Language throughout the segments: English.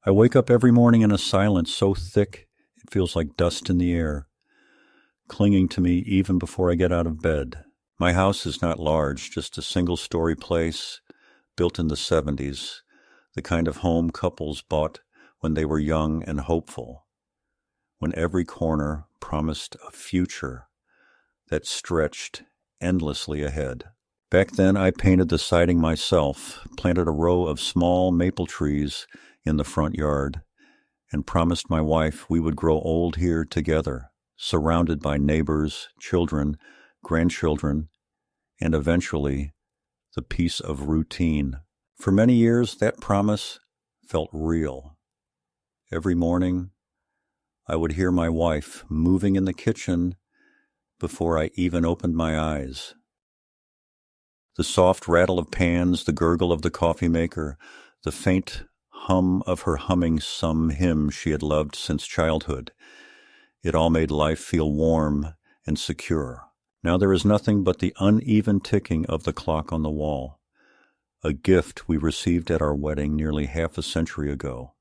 I wake up every morning in a silence so thick it feels like dust in the air, clinging to me even before I get out of bed. My house is not large, just a single-story place built in the 70s, the kind of home couples bought when they were young and hopeful, when every corner promised a future that stretched endlessly ahead. Back then, I painted the siding myself, planted a row of small maple trees in the front yard, and promised my wife we would grow old here together, surrounded by neighbors, children, grandchildren, and eventually the peace of routine. For many years, that promise felt real. Every morning, I would hear my wife moving in the kitchen before I even opened my eyes. The soft rattle of pans, the gurgle of the coffee maker, the faint hum of her humming some hymn she had loved since childhood. It all made life feel warm and secure. Now there is nothing but the uneven ticking of the clock on the wall, a gift we received at our wedding nearly half a century ago,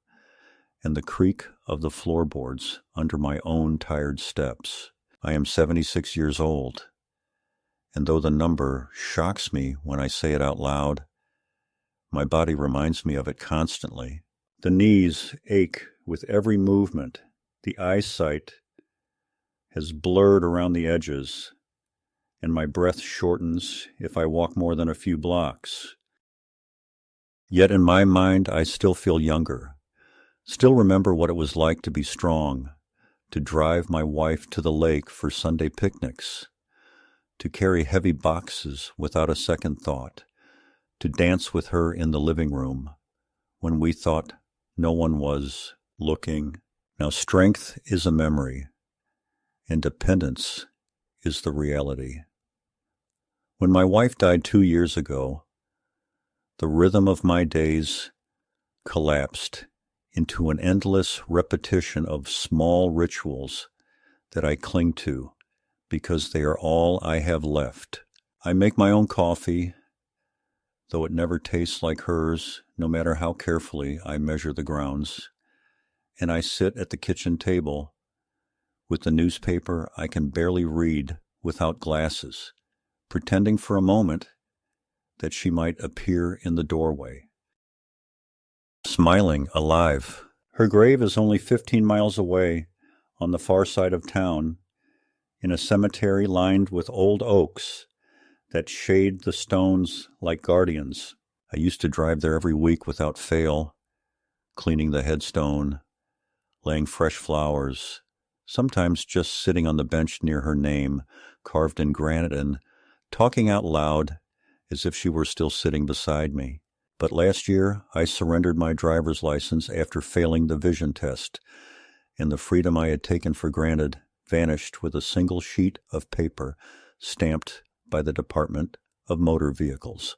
and the creak of the floorboards under my own tired steps. I am 76 years old, and though the number shocks me when I say it out loud, my body reminds me of it constantly. The knees ache with every movement. The eyesight has blurred around the edges, and my breath shortens if I walk more than a few blocks. Yet in my mind, I still feel younger, still remember what it was like to be strong, to drive my wife to the lake for Sunday picnics, to carry heavy boxes without a second thought, to dance with her in the living room when we thought no one was looking. Now strength is a memory, and dependence is the reality. When my wife died 2 years ago, the rhythm of my days collapsed into an endless repetition of small rituals that I cling to because they are all I have left. I make my own coffee, though it never tastes like hers, no matter how carefully I measure the grounds, and I sit at the kitchen table with the newspaper I can barely read without glasses, pretending for a moment that she might appear in the doorway, smiling, alive. Her grave is only 15 miles away on the far side of town, in a cemetery lined with old oaks that shade the stones like guardians. I used to drive there every week without fail, cleaning the headstone, laying fresh flowers, sometimes just sitting on the bench near her name, carved in granite, and talking out loud as if she were still sitting beside me. But last year, I surrendered my driver's license after failing the vision test, and the freedom I had taken for granted vanished with a single sheet of paper stamped by the Department of Motor Vehicles.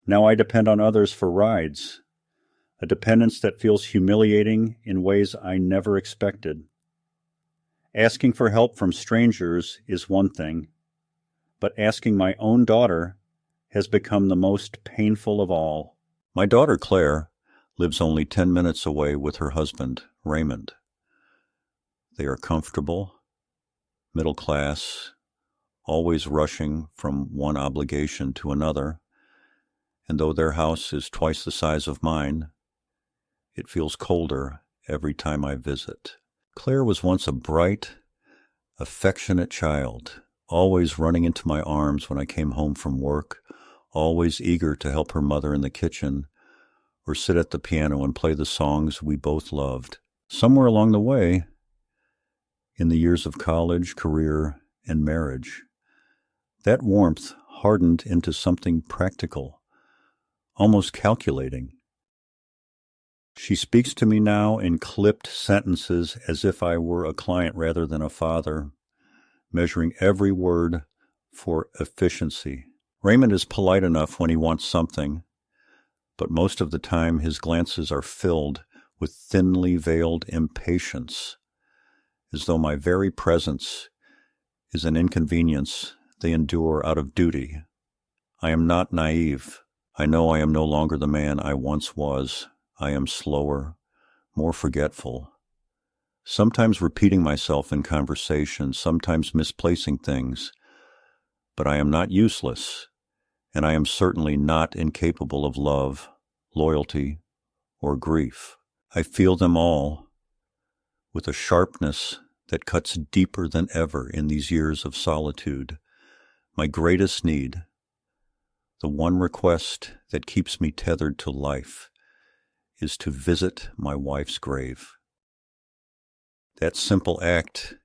Now I depend on others for rides, a dependence that feels humiliating in ways I never expected. Asking for help from strangers is one thing, but asking my own daughter has become the most painful of all. My daughter, Claire, lives only 10 minutes away with her husband, Raymond. They are comfortable, middle class, always rushing from one obligation to another, and though their house is twice the size of mine, it feels colder every time I visit. Claire was once a bright, affectionate child, always running into my arms when I came home from work, always eager to help her mother in the kitchen or sit at the piano and play the songs we both loved. Somewhere along the way, in the years of college, career, and marriage, that warmth hardened into something practical, almost calculating. She speaks to me now in clipped sentences as if I were a client rather than a father, measuring every word for efficiency. Raymond is polite enough when he wants something, but most of the time his glances are filled with thinly veiled impatience, as though my very presence is an inconvenience they endure out of duty. I am not naive. I know I am no longer the man I once was. I am slower, more forgetful, sometimes repeating myself in conversation, sometimes misplacing things, but I am not useless, and I am certainly not incapable of love, loyalty, or grief. I feel them all with a sharpness that cuts deeper than ever in these years of solitude. My greatest need, the one request that keeps me tethered to life, is to visit my wife's grave. That simple act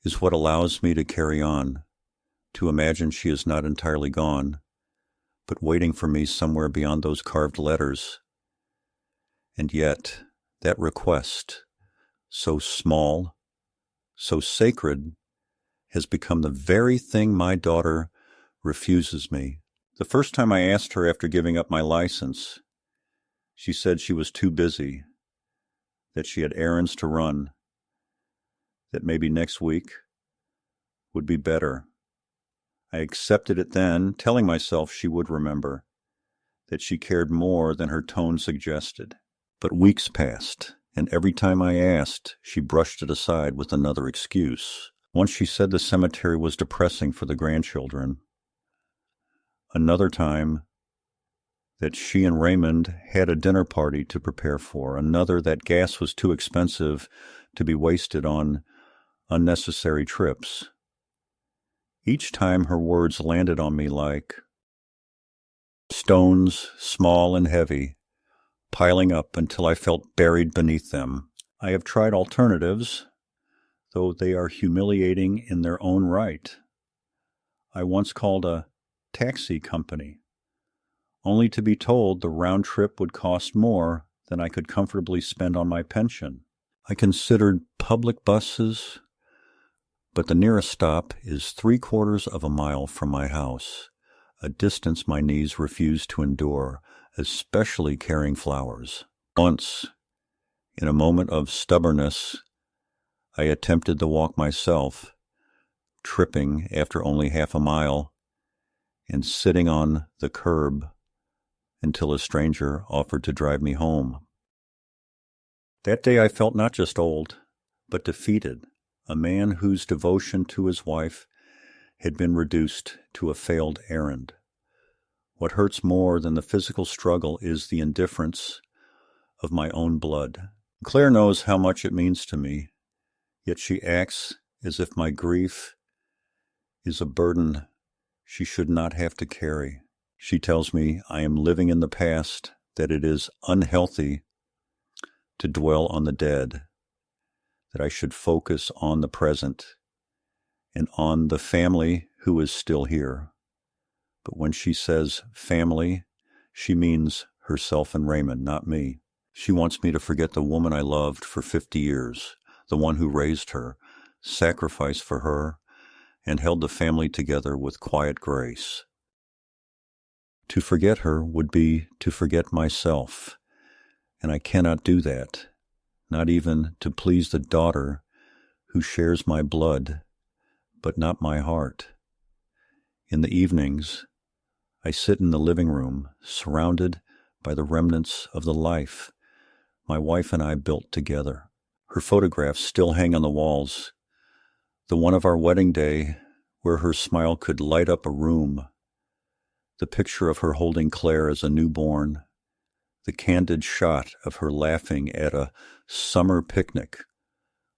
is what allows me to carry on, to imagine she is not entirely gone, but waiting for me somewhere beyond those carved letters. And yet, that request, so small, so sacred, has become the very thing my daughter refuses me. The first time I asked her after giving up my license, she said she was too busy, that she had errands to run, that maybe next week would be better. I accepted it then, telling myself she would remember, that she cared more than her tone suggested. But weeks passed, and every time I asked, she brushed it aside with another excuse. Once she said the cemetery was depressing for the grandchildren. Another time that she and Raymond had a dinner party to prepare for. Another that gas was too expensive to be wasted on unnecessary trips. Each time her words landed on me like stones, small and heavy, piling up until I felt buried beneath them. I have tried alternatives, though they are humiliating in their own right. I once called a taxi company, only to be told the round trip would cost more than I could comfortably spend on my pension. I considered public buses, but the nearest stop is 3/4 of a mile from my house, a distance my knees refuse to endure, especially carrying flowers. Once, in a moment of stubbornness, I attempted the walk myself, tripping after only half a mile and sitting on the curb until a stranger offered to drive me home. That day I felt not just old, but defeated, a man whose devotion to his wife had been reduced to a failed errand. What hurts more than the physical struggle is the indifference of my own blood. Claire knows how much it means to me, yet she acts as if my grief is a burden she should not have to carry. She tells me I am living in the past, that it is unhealthy to dwell on the dead, that I should focus on the present and on the family who is still here. But when she says family, she means herself and Raymond, not me. She wants me to forget the woman I loved for 50 years, the one who raised her, sacrificed for her, and held the family together with quiet grace. To forget her would be to forget myself, and I cannot do that, not even to please the daughter who shares my blood, but not my heart. In the evenings, I sit in the living room, surrounded by the remnants of the life my wife and I built together. Her photographs still hang on the walls, the one of our wedding day where her smile could light up a room, the picture of her holding Claire as a newborn, the candid shot of her laughing at a summer picnic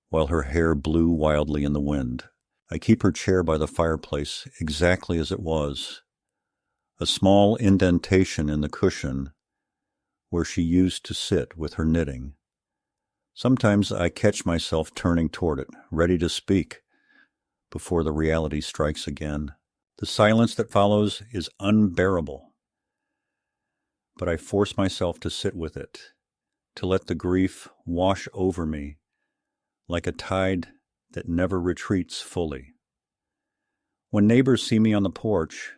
while her hair blew wildly in the wind. I keep her chair by the fireplace exactly as it was, a small indentation in the cushion where she used to sit with her knitting. Sometimes I catch myself turning toward it, ready to speak, before the reality strikes again. The silence that follows is unbearable, but I force myself to sit with it, to let the grief wash over me like a tide that never retreats fully. When neighbors see me on the porch,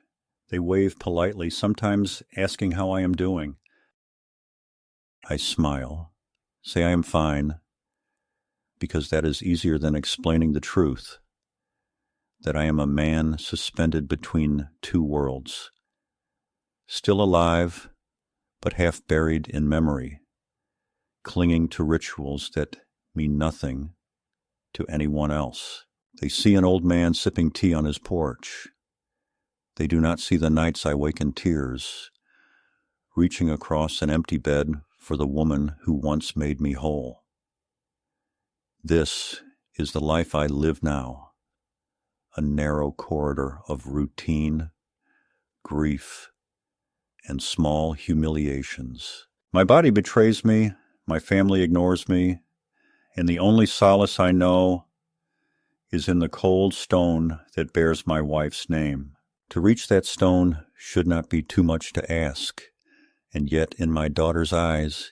they wave politely, sometimes asking how I am doing. I smile, say I am fine, because that is easier than explaining the truth, that I am a man suspended between two worlds, still alive, but half buried in memory, clinging to rituals that mean nothing to anyone else. They see an old man sipping tea on his porch. They do not see the nights I wake in tears, reaching across an empty bed for the woman who once made me whole. This is the life I live now, a narrow corridor of routine, grief, and small humiliations. My body betrays me, my family ignores me, and the only solace I know is in the cold stone that bears my wife's name. To reach that stone should not be too much to ask, and yet in my daughter's eyes,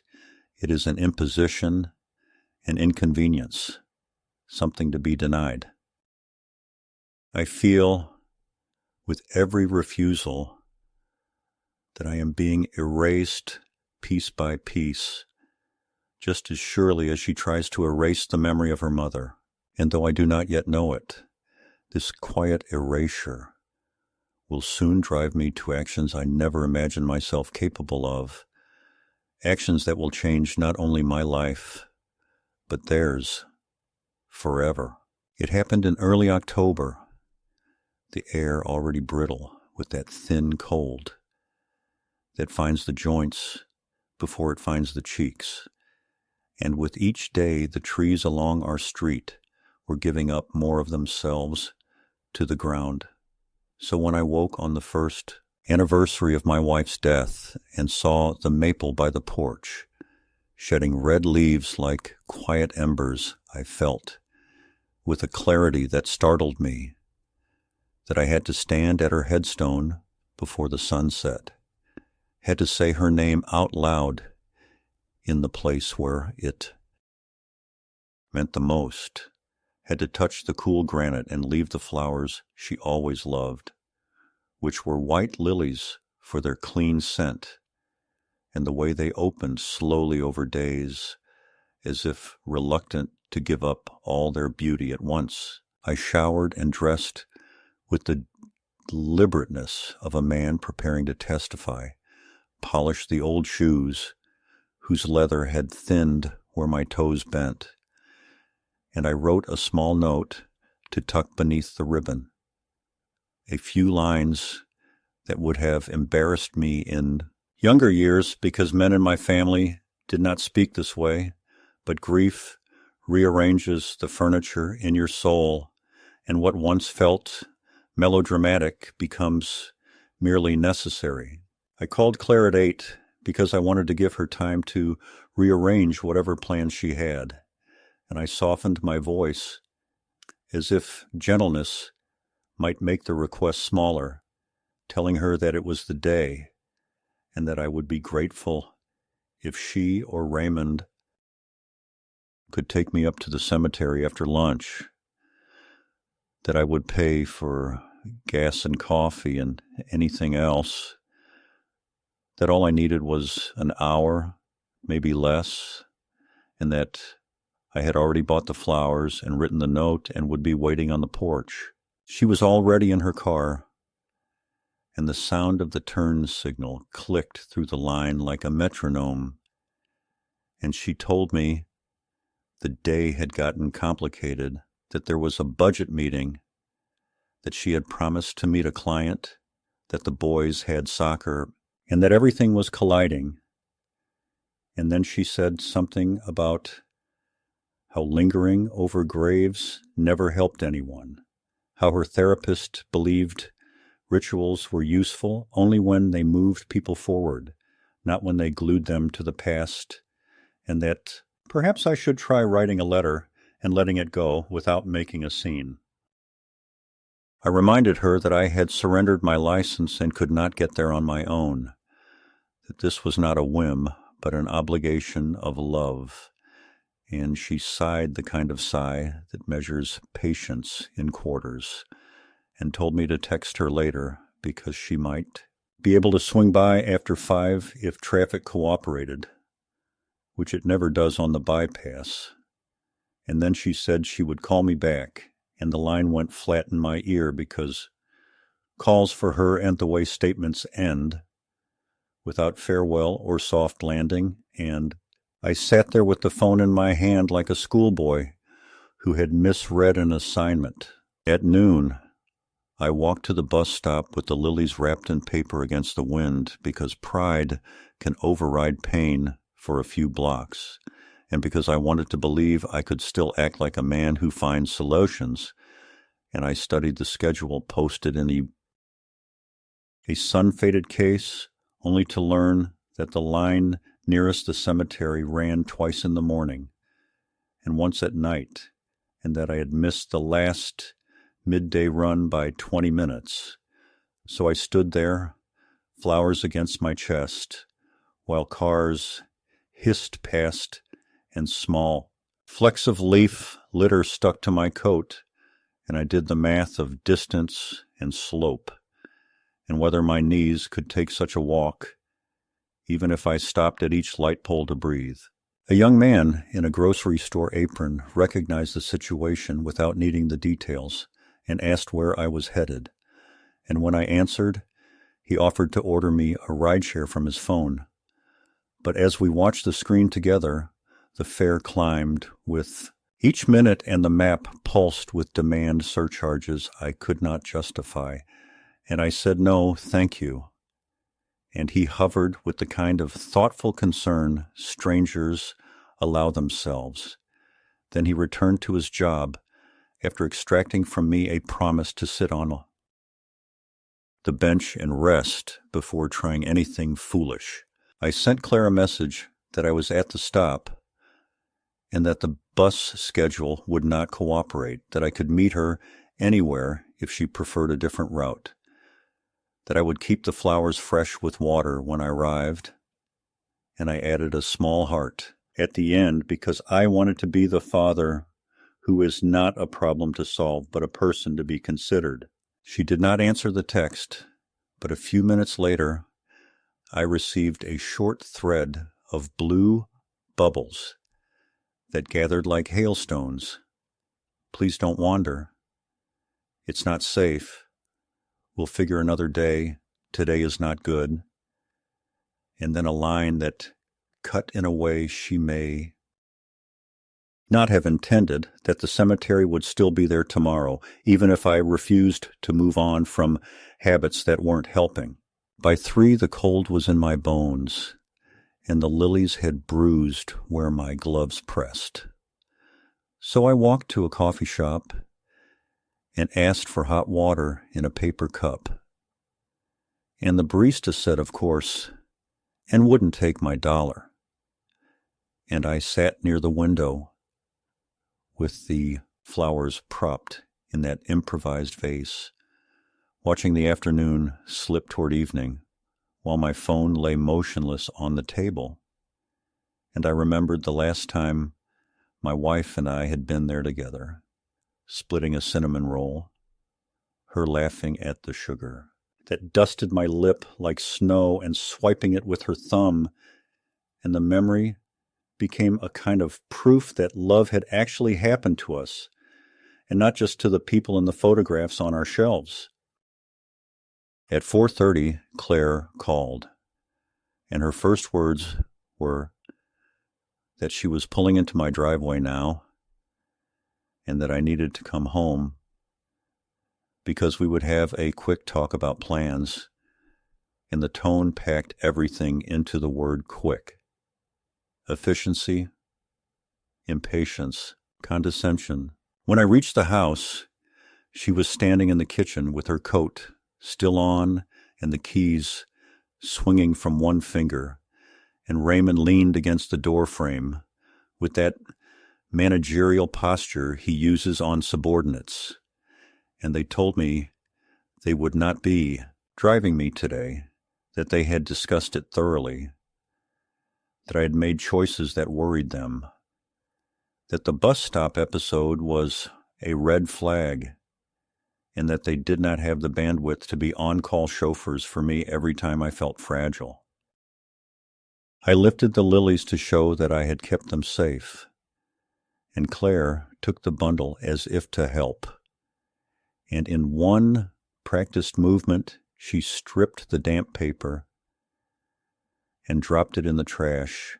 it is an imposition, an inconvenience, something to be denied. I feel, with every refusal, that I am being erased piece by piece, just as surely as she tries to erase the memory of her mother. And though I do not yet know it, this quiet erasure will soon drive me to actions I never imagined myself capable of, actions that will change not only my life, but theirs forever. It happened in early October, the air already brittle with that thin cold that finds the joints before it finds the cheeks. And with each day, the trees along our street were giving up more of themselves to the ground. So when I woke on the first anniversary of my wife's death and saw the maple by the porch shedding red leaves like quiet embers, I felt, with a clarity that startled me, that I had to stand at her headstone before the sun set, had to say her name out loud in the place where it meant the most, had to touch the cool granite and leave the flowers she always loved, which were white lilies for their clean scent, and the way they opened slowly over days, as if reluctant to give up all their beauty at once. I showered and dressed with the deliberateness of a man preparing to testify, polished the old shoes whose leather had thinned where my toes bent, and I wrote a small note to tuck beneath the ribbon, a few lines that would have embarrassed me in younger years because men in my family did not speak this way, but grief rearranges the furniture in your soul, and what once felt melodramatic becomes merely necessary. I called Claire at 8 because I wanted to give her time to rearrange whatever plans she had, and I softened my voice as if gentleness might make the request smaller, telling her that it was the day and that I would be grateful if she or Raymond could take me up to the cemetery after lunch, that I would pay for gas and coffee and anything else, that all I needed was an hour, maybe less, and that I had already bought the flowers and written the note and would be waiting on the porch. She was already in her car, and the sound of the turn signal clicked through the line like a metronome, and she told me the day had gotten complicated, that there was a budget meeting, that she had promised to meet a client, that the boys had soccer, and that everything was colliding. And then she said something about how lingering over graves never helped anyone, how her therapist believed rituals were useful only when they moved people forward, not when they glued them to the past, and that perhaps I should try writing a letter and letting it go without making a scene. I reminded her that I had surrendered my license and could not get there on my own, that this was not a whim, but an obligation of love, and she sighed the kind of sigh that measures patience in quarters, and told me to text her later because she might be able to swing by after 5 if traffic cooperated, which it never does on the bypass. And then she said she would call me back, and the line went flat in my ear because calls for her and the way statements end, without farewell or soft landing, and I sat there with the phone in my hand like a schoolboy who had misread an assignment. At noon, I walked to the bus stop with the lilies wrapped in paper against the wind because pride can override pain for a few blocks, and because I wanted to believe I could still act like a man who finds solutions, and I studied the schedule posted in a sun-faded case, only to learn that the line nearest the cemetery ran twice in the morning and once at night, and that I had missed the last midday run by 20 minutes. So I stood there, flowers against my chest, while cars hissed past and small flecks of leaf litter stuck to my coat, and I did the math of distance and slope, and whether my knees could take such a walk, even if I stopped at each light pole to breathe. A young man in a grocery store apron recognized the situation without needing the details and asked where I was headed, and when I answered, he offered to order me a rideshare from his phone. But as we watched the screen together, the fare climbed with each minute, and the map pulsed with demand surcharges I could not justify, and I said no, thank you. And he hovered with the kind of thoughtful concern strangers allow themselves. Then he returned to his job after extracting from me a promise to sit on the bench and rest before trying anything foolish. I sent Claire a message that I was at the stop and that the bus schedule would not cooperate, that I could meet her anywhere if she preferred a different route, that I would keep the flowers fresh with water when I arrived, and I added a small heart at the end because I wanted to be the father who is not a problem to solve, but a person to be considered. She did not answer the text, but a few minutes later, I received a short thread of blue bubbles that gathered like hailstones. Please don't wander. It's not safe. We'll figure another day. Today is not good. And then a line that cut in a way she may not have intended, that the cemetery would still be there tomorrow, even if I refused to move on from habits that weren't helping. By 3, the cold was in my bones, and the lilies had bruised where my gloves pressed. So I walked to a coffee shop and asked for hot water in a paper cup. And the barista said, of course, and wouldn't take my $1. And I sat near the window with the flowers propped in that improvised vase, watching the afternoon slip toward evening, while my phone lay motionless on the table. And I remembered the last time my wife and I had been there together, splitting a cinnamon roll, her laughing at the sugar that dusted my lip like snow and swiping it with her thumb, and the memory became a kind of proof that love had actually happened to us, and not just to the people in the photographs on our shelves. At 4:30, Claire called, and her first words were that she was pulling into my driveway now, and that I needed to come home because we would have a quick talk about plans, and the tone packed everything into the word quick. Efficiency, impatience, condescension. When I reached the house, she was standing in the kitchen with her coat still on and the keys swinging from one finger, and Raymond leaned against the door frame with that managerial posture he uses on subordinates, and they told me they would not be driving me today, that they had discussed it thoroughly, that I had made choices that worried them, that the bus stop episode was a red flag, and that they did not have the bandwidth to be on-call chauffeurs for me every time I felt fragile. I lifted the lilies to show that I had kept them safe, and Claire took the bundle as if to help, and in one practiced movement she stripped the damp paper and dropped it in the trash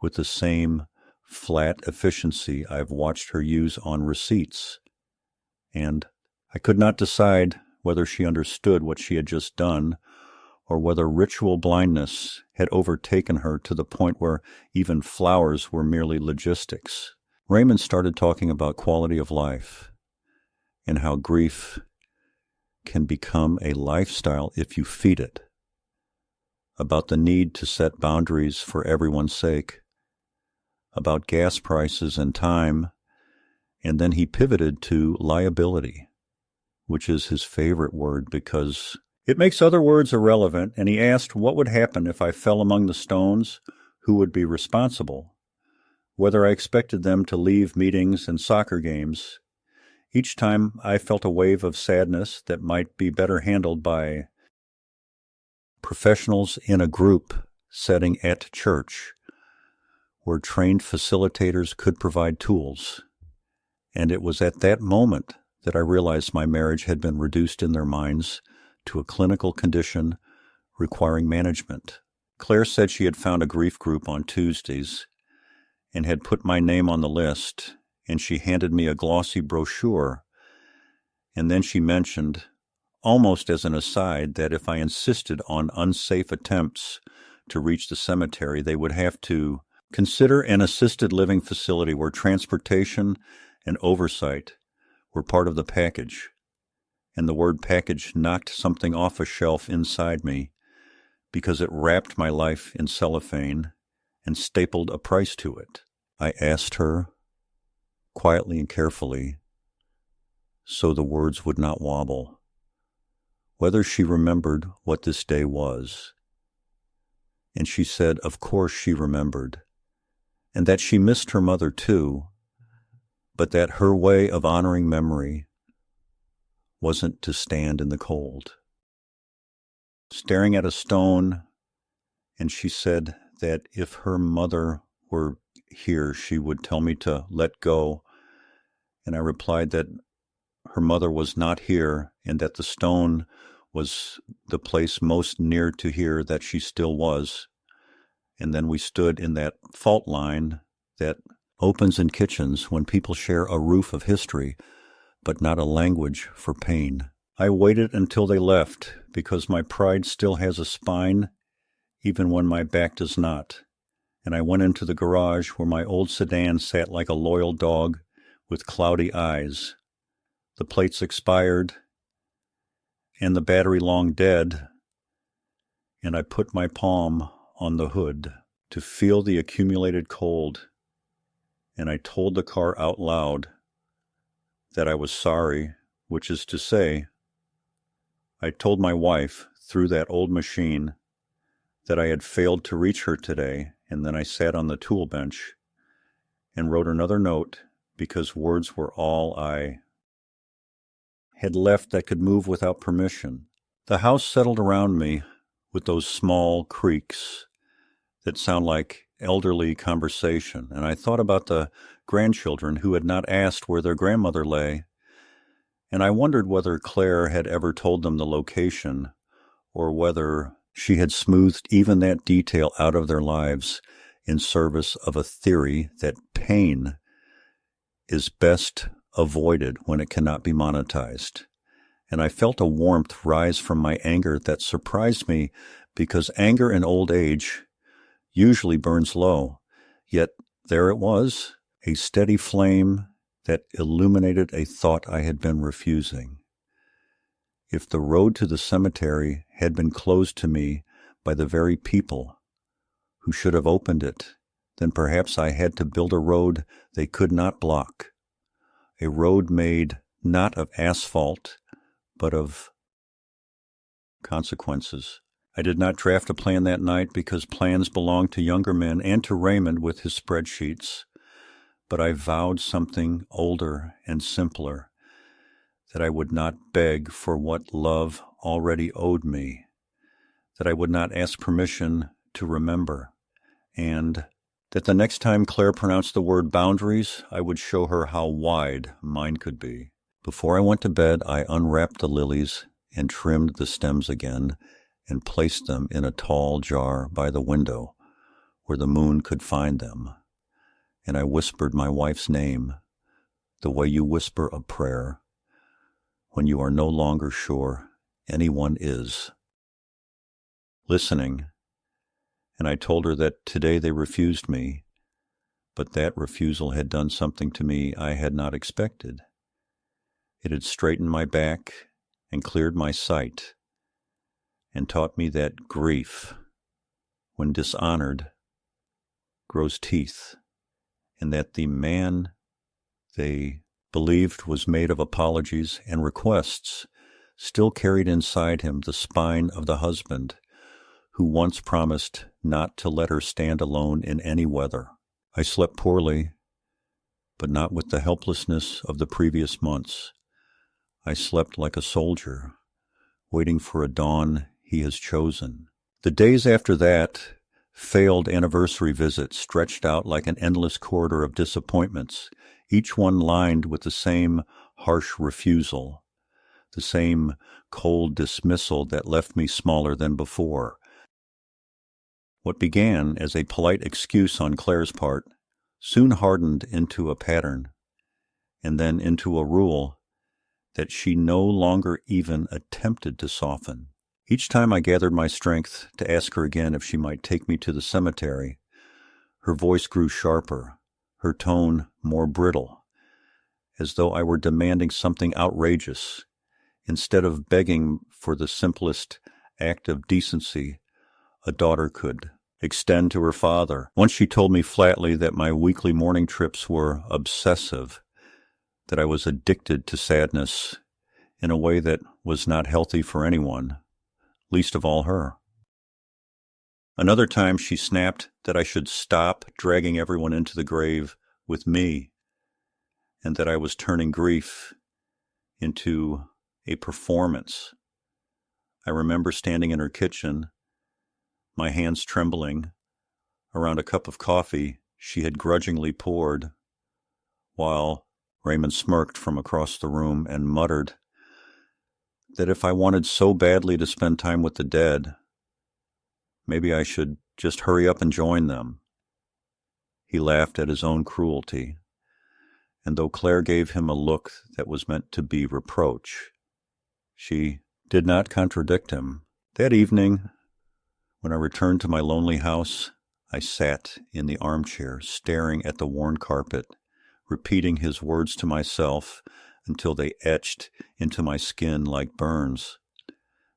with the same flat efficiency I've watched her use on receipts. And I could not decide whether she understood what she had just done, or whether ritual blindness had overtaken her to the point where even flowers were merely logistics. Raymond started talking about quality of life and how grief can become a lifestyle if you feed it, about the need to set boundaries for everyone's sake, about gas prices and time, and then he pivoted to liability, which is his favorite word because it makes other words irrelevant, and he asked what would happen if I fell among the stones, who would be responsible, whether I expected them to leave meetings and soccer games. Each time I felt a wave of sadness that might be better handled by professionals in a group setting at church, where trained facilitators could provide tools. And it was at that moment that I realized my marriage had been reduced in their minds to a clinical condition requiring management. Claire said she had found a grief group on Tuesdays and had put my name on the list, and she handed me a glossy brochure. And then she mentioned, almost as an aside, that if I insisted on unsafe attempts to reach the cemetery, they would have to consider an assisted living facility where transportation and oversight were part of the package. And the word package knocked something off a shelf inside me because it wrapped my life in cellophane and stapled a price to it. I asked her, quietly and carefully, so the words would not wobble, whether she remembered what this day was. And she said, of course she remembered, and that she missed her mother too, but that her way of honoring memory wasn't to stand in the cold. Staring at a stone, and she said that if her mother were here, she would tell me to let go, and I replied that her mother was not here, and that the stone was the place most near to here that she still was. And then we stood in that fault line that opens in kitchens when people share a roof of history, but not a language for pain. I waited until they left, because my pride still has a spine, even when my back does not. And I went into the garage where my old sedan sat like a loyal dog with cloudy eyes. The plates expired, and the battery long dead, and I put my palm on the hood to feel the accumulated cold, and I told the car out loud that I was sorry, which is to say, I told my wife through that old machine that I had failed to reach her today, and then I sat on the tool bench and wrote another note because words were all I had left that could move without permission. The house settled around me with those small creaks that sound like elderly conversation, and I thought about the grandchildren who had not asked where their grandmother lay, and I wondered whether Claire had ever told them the location, or whether she had smoothed even that detail out of their lives in service of a theory that pain is best avoided when it cannot be monetized. And I felt a warmth rise from my anger that surprised me, because anger in old age usually burns low. Yet there it was, a steady flame that illuminated a thought I had been refusing. If the road to the cemetery had been closed to me by the very people who should have opened it, then perhaps I had to build a road they could not block, a road made not of asphalt, but of consequences. I did not draft a plan that night because plans belong to younger men and to Raymond with his spreadsheets, but I vowed something older and simpler, that I would not beg for what love already owed me, that I would not ask permission to remember, and that the next time Claire pronounced the word boundaries, I would show her how wide mine could be. Before I went to bed, I unwrapped the lilies and trimmed the stems again and placed them in a tall jar by the window, where the moon could find them, and I whispered my wife's name, the way you whisper a prayer when you are no longer sure anyone is. Listening, and I told her that today they refused me, but that refusal had done something to me I had not expected. It had straightened my back and cleared my sight, and taught me that grief, when dishonored, grows teeth, and that the man they believed was made of apologies and requests still carried inside him the spine of the husband who once promised not to let her stand alone in any weather. I slept poorly, but not with the helplessness of the previous months. I slept like a soldier, waiting for a dawn he has chosen. The days after that failed anniversary visit stretched out like an endless corridor of disappointments, each one lined with the same harsh refusal, the same cold dismissal that left me smaller than before. What began as a polite excuse on Claire's part soon hardened into a pattern, and then into a rule that she no longer even attempted to soften. Each time I gathered my strength to ask her again if she might take me to the cemetery, her voice grew sharper, her tone more brittle, as though I were demanding something outrageous, instead of begging for the simplest act of decency a daughter could extend to her father. Once she told me flatly that my weekly morning trips were obsessive, that I was addicted to sadness in a way that was not healthy for anyone, least of all her. Another time she snapped that I should stop dragging everyone into the grave with me, and that I was turning grief into a performance. I remember standing in her kitchen, my hands trembling, around a cup of coffee she had grudgingly poured, while Raymond smirked from across the room and muttered that if I wanted so badly to spend time with the dead, maybe I should just hurry up and join them. He laughed at his own cruelty, and though Claire gave him a look that was meant to be reproach, she did not contradict him. That evening, when I returned to my lonely house, I sat in the armchair, staring at the worn carpet, repeating his words to myself until they etched into my skin like burns.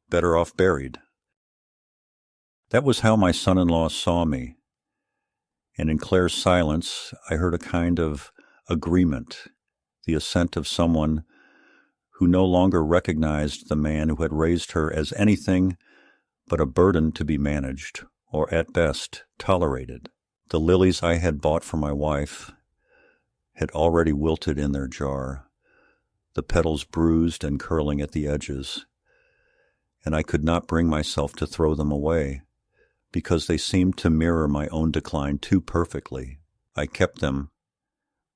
Better off buried. That was how my son-in-law saw me, and in Claire's silence I heard a kind of agreement, the assent of someone who no longer recognized the man who had raised her as anything but a burden to be managed, or at best tolerated. The lilies I had bought for my wife had already wilted in their jar, the petals bruised and curling at the edges, and I could not bring myself to throw them away, because they seemed to mirror my own decline too perfectly. I kept them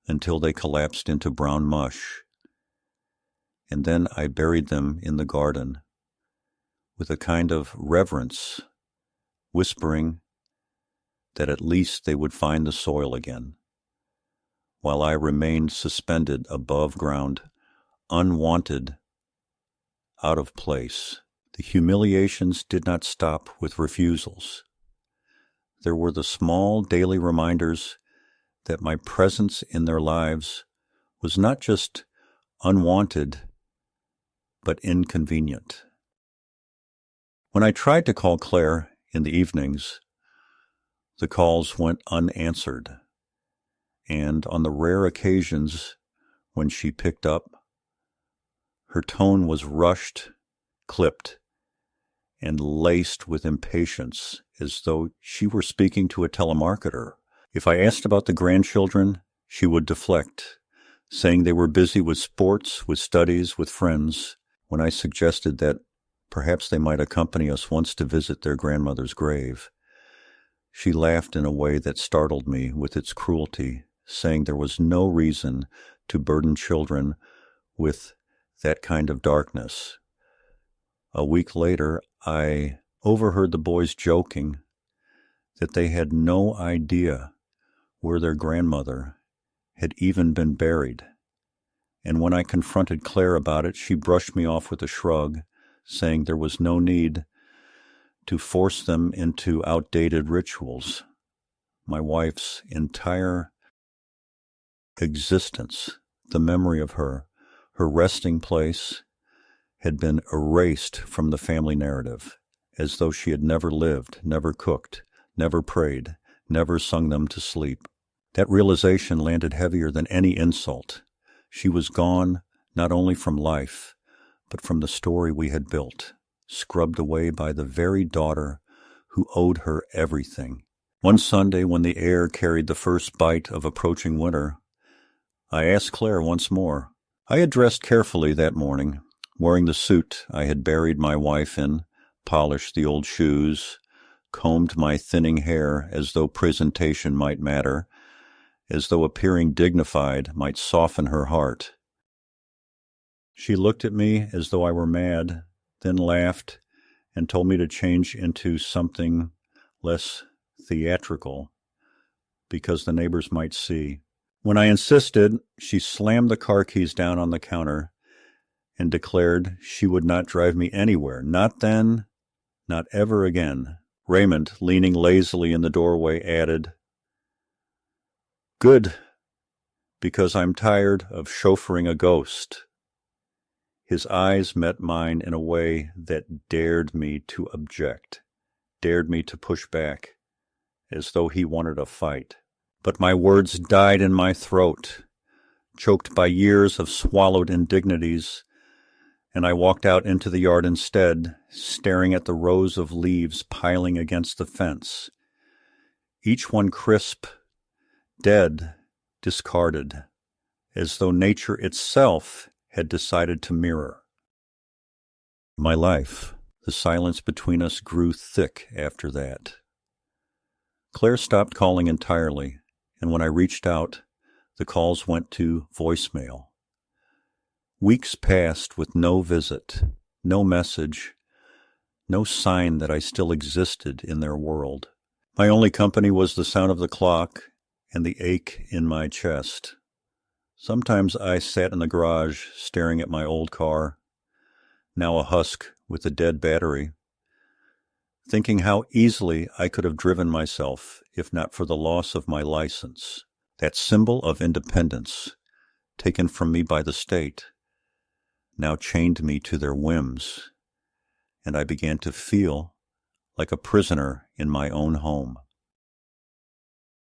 until they collapsed into brown mush, and then I buried them in the garden with a kind of reverence, whispering that at least they would find the soil again, while I remained suspended above ground, unwanted, out of place. The humiliations did not stop with refusals. There were the small daily reminders that my presence in their lives was not just unwanted, but inconvenient. When I tried to call Claire in the evenings, the calls went unanswered, and on the rare occasions when she picked up, her tone was rushed, clipped, and laced with impatience, as though she were speaking to a telemarketer. If I asked about the grandchildren, she would deflect, saying they were busy with sports, with studies, with friends. When I suggested that perhaps they might accompany us once to visit their grandmother's grave, she laughed in a way that startled me with its cruelty, saying there was no reason to burden children with that kind of darkness. A week later, I overheard the boys joking that they had no idea where their grandmother had even been buried. And when I confronted Claire about it, she brushed me off with a shrug, saying there was no need to force them into outdated rituals. My wife's entire existence, the memory of her resting place, had been erased from the family narrative, as though she had never lived, never cooked, never prayed, never sung them to sleep. That realization landed heavier than any insult. She was gone not only from life, but from the story we had built, scrubbed away by the very daughter who owed her everything. One Sunday, when the air carried the first bite of approaching winter, I asked Claire once more. I had dressed carefully that morning, wearing the suit I had buried my wife in, polished the old shoes, combed my thinning hair as though presentation might matter, as though appearing dignified might soften her heart. She looked at me as though I were mad, then laughed and told me to change into something less theatrical, because the neighbors might see. When I insisted, she slammed the car keys down on the counter and declared she would not drive me anywhere, not then, not ever again. Raymond, leaning lazily in the doorway, added, "Good, because I'm tired of chauffeuring a ghost." His eyes met mine in a way that dared me to object, dared me to push back, as though he wanted a fight. But my words died in my throat, choked by years of swallowed indignities, and I walked out into the yard instead, staring at the rows of leaves piling against the fence, each one crisp, dead, discarded, as though nature itself had decided to mirror my life. The silence between us grew thick after that. Claire stopped calling entirely, and when I reached out, the calls went to voicemail. Weeks passed with no visit, no message, no sign that I still existed in their world. My only company was the sound of the clock and the ache in my chest. Sometimes I sat in the garage staring at my old car, now a husk with a dead battery, thinking how easily I could have driven myself if not for the loss of my license, that symbol of independence taken from me by the state, now chained me to their whims, and I began to feel like a prisoner in my own home.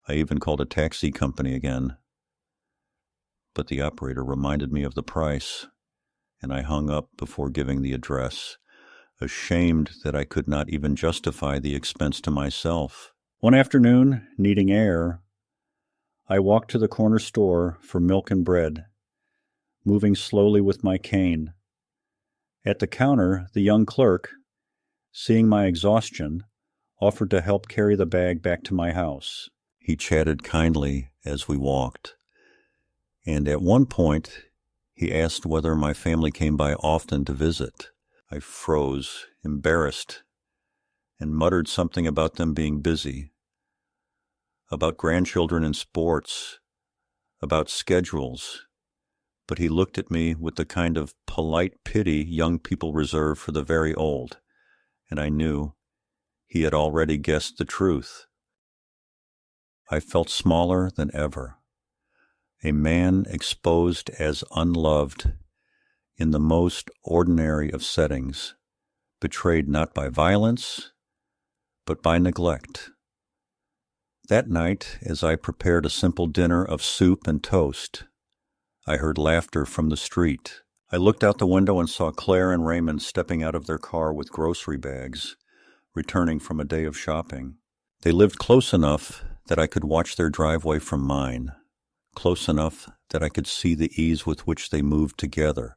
I even called a taxi company again, but the operator reminded me of the price, and I hung up before giving the address, ashamed that I could not even justify the expense to myself. One afternoon, needing air, I walked to the corner store for milk and bread, moving slowly with my cane. At the counter, the young clerk, seeing my exhaustion, offered to help carry the bag back to my house. He chatted kindly as we walked, and at one point he asked whether my family came by often to visit. I froze, embarrassed, and muttered something about them being busy, about grandchildren and sports, about schedules, but he looked at me with the kind of polite pity young people reserve for the very old, and I knew he had already guessed the truth. I felt smaller than ever, a man exposed as unloved in the most ordinary of settings, betrayed not by violence, but by neglect. That night, as I prepared a simple dinner of soup and toast, I heard laughter from the street. I looked out the window and saw Claire and Raymond stepping out of their car with grocery bags, returning from a day of shopping. They lived close enough that I could watch their driveway from mine, close enough that I could see the ease with which they moved together,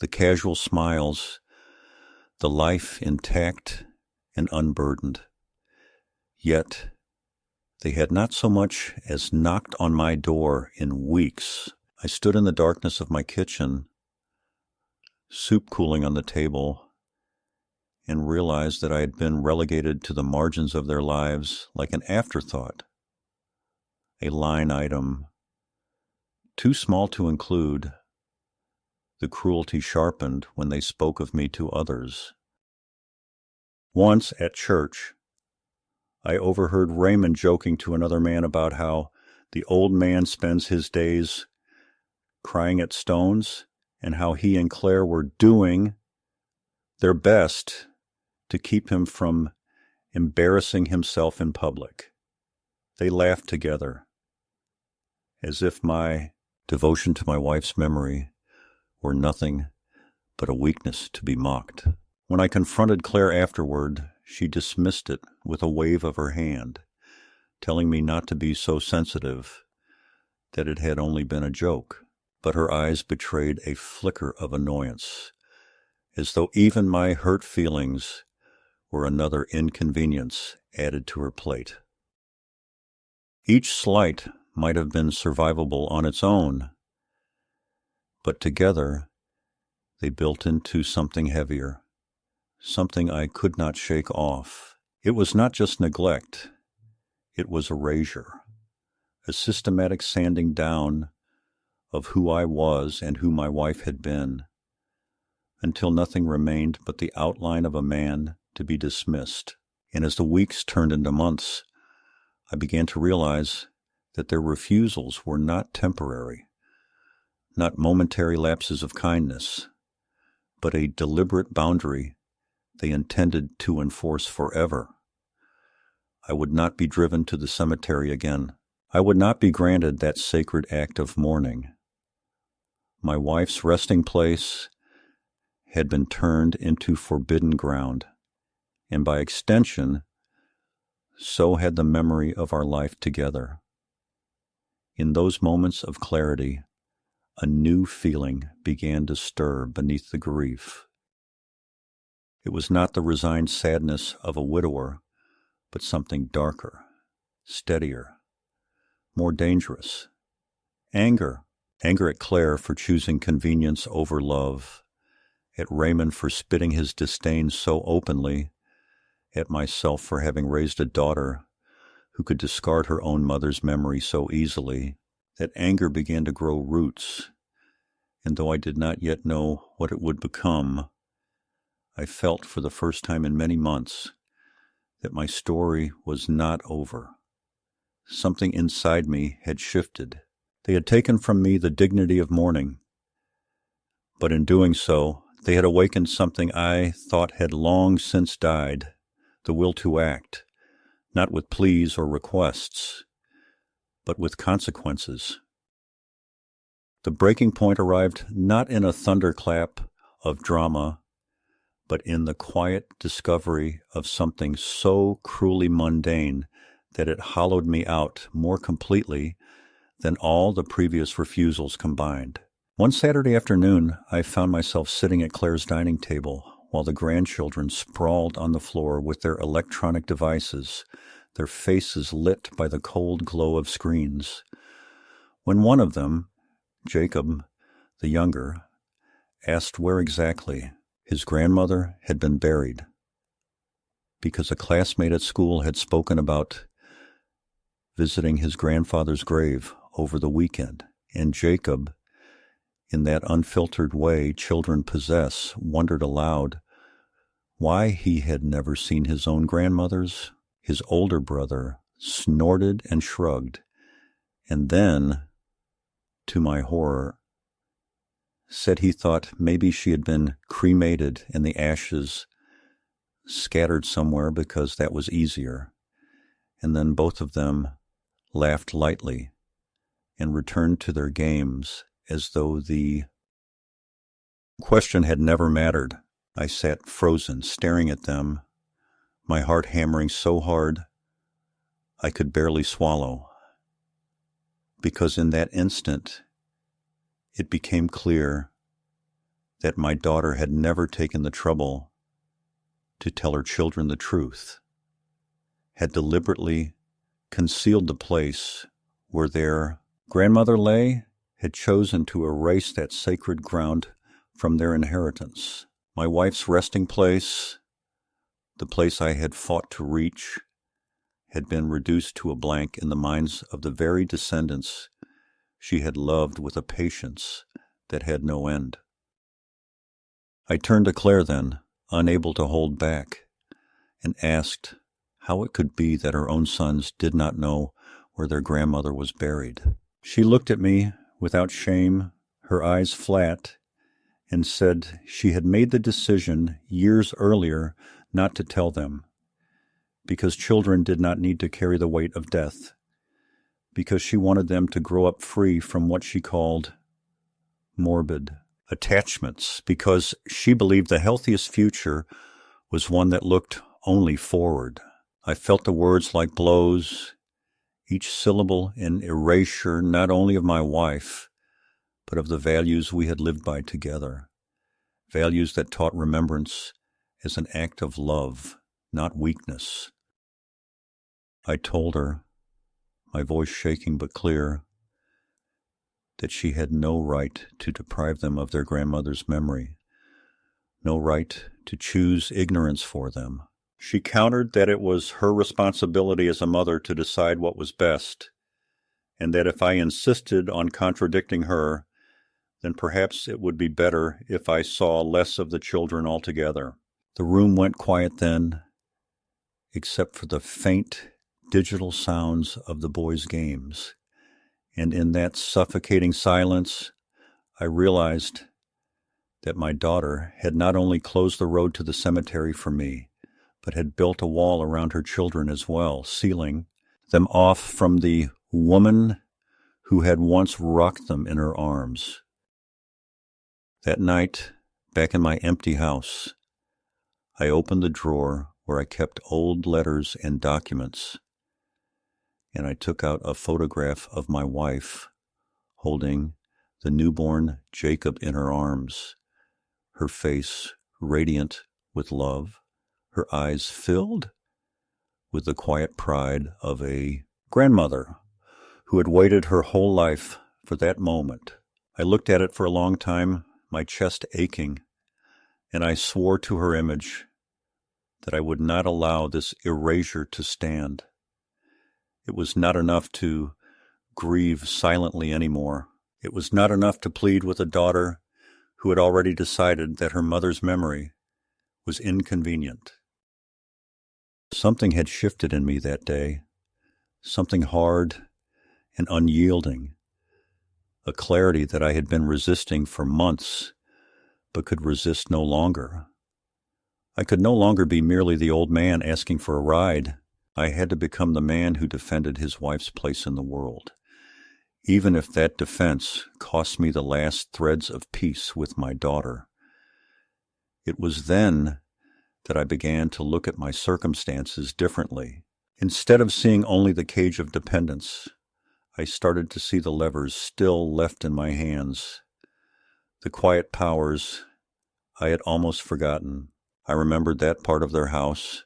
the casual smiles, the life intact and unburdened. Yet they had not so much as knocked on my door in weeks. I stood in the darkness of my kitchen, soup cooling on the table, and realized that I had been relegated to the margins of their lives like an afterthought, a line item, too small to include. The cruelty sharpened when they spoke of me to others. Once at church, I overheard Raymond joking to another man about how the old man spends his days crying at stones, and how he and Claire were doing their best to keep him from embarrassing himself in public. They laughed together, as if my devotion to my wife's memory were nothing but a weakness to be mocked. When I confronted Claire afterward, she dismissed it with a wave of her hand, telling me not to be so sensitive, that it had only been a joke. But her eyes betrayed a flicker of annoyance, as though even my hurt feelings were another inconvenience added to her plate. Each slight might have been survivable on its own, but together they built into something heavier, something I could not shake off. It was not just neglect, it was erasure, a systematic sanding down of who I was and who my wife had been, until nothing remained but the outline of a man to be dismissed. And as the weeks turned into months, I began to realize that their refusals were not temporary, not momentary lapses of kindness, but a deliberate boundary they intended to enforce forever. I would not be driven to the cemetery again. I would not be granted that sacred act of mourning. My wife's resting place had been turned into forbidden ground, and by extension, so had the memory of our life together. In those moments of clarity, a new feeling began to stir beneath the grief. It was not the resigned sadness of a widower, but something darker, steadier, more dangerous. Anger at Claire for choosing convenience over love, at Raymond for spitting his disdain so openly, at myself for having raised a daughter who could discard her own mother's memory so easily. That anger began to grow roots, and though I did not yet know what it would become, I felt for the first time in many months that my story was not over. Something inside me had shifted. They had taken from me the dignity of mourning, but in doing so, they had awakened something I thought had long since died, the will to act, not with pleas or requests, but with consequences. The breaking point arrived not in a thunderclap of drama, but in the quiet discovery of something so cruelly mundane that it hollowed me out more completely than all the previous refusals combined. One Saturday afternoon, I found myself sitting at Claire's dining table while the grandchildren sprawled on the floor with their electronic devices, their faces lit by the cold glow of screens. When one of them, Jacob, the younger, asked where exactly his grandmother had been buried, because a classmate at school had spoken about visiting his grandfather's grave over the weekend, and Jacob, in that unfiltered way children possess, wondered aloud why he had never seen his own grandmother's. His older brother snorted and shrugged, and then, to my horror, said he thought maybe she had been cremated and the ashes scattered somewhere because that was easier. And then both of them laughed lightly and returned to their games as though the question had never mattered. I sat frozen, staring at them, my heart hammering so hard I could barely swallow, because in that instant it became clear that my daughter had never taken the trouble to tell her children the truth, had deliberately concealed the place where their grandmother lay, had chosen to erase that sacred ground from their inheritance. My wife's resting place, The place I had fought to reach had been reduced to a blank in the minds of the very descendants she had loved with a patience that had no end. I turned to Claire then, unable to hold back, and asked how it could be that her own sons did not know where their grandmother was buried. She looked at me without shame, her eyes flat, and said she had made the decision years earlier not to tell them, because children did not need to carry the weight of death, because she wanted them to grow up free from what she called morbid attachments, because she believed the healthiest future was one that looked only forward. I felt the words like blows, each syllable an erasure not only of my wife, but of the values we had lived by together, values that taught remembrance as an act of love, not weakness. I told her, my voice shaking but clear, that she had no right to deprive them of their grandmother's memory, no right to choose ignorance for them. She countered that it was her responsibility as a mother to decide what was best, and that if I insisted on contradicting her, then perhaps it would be better if I saw less of the children altogether. The room went quiet then, except for the faint digital sounds of the boys' games, and in that suffocating silence, I realized that my daughter had not only closed the road to the cemetery for me, but had built a wall around her children as well, sealing them off from the woman who had once rocked them in her arms. That night, back in my empty house, I opened the drawer where I kept old letters and documents, and I took out a photograph of my wife holding the newborn Jacob in her arms, her face radiant with love, her eyes filled with the quiet pride of a grandmother who had waited her whole life for that moment. I looked at it for a long time, my chest aching, and I swore to her image that I would not allow this erasure to stand. It was not enough to grieve silently anymore. It was not enough to plead with a daughter who had already decided that her mother's memory was inconvenient. Something had shifted in me that day, something hard and unyielding, a clarity that I had been resisting for months, but could resist no longer. I could no longer be merely the old man asking for a ride. I had to become the man who defended his wife's place in the world, even if that defense cost me the last threads of peace with my daughter. It was then that I began to look at my circumstances differently. Instead of seeing only the cage of dependence, I started to see the levers still left in my hands, the quiet powers I had almost forgotten. I remembered that part of their house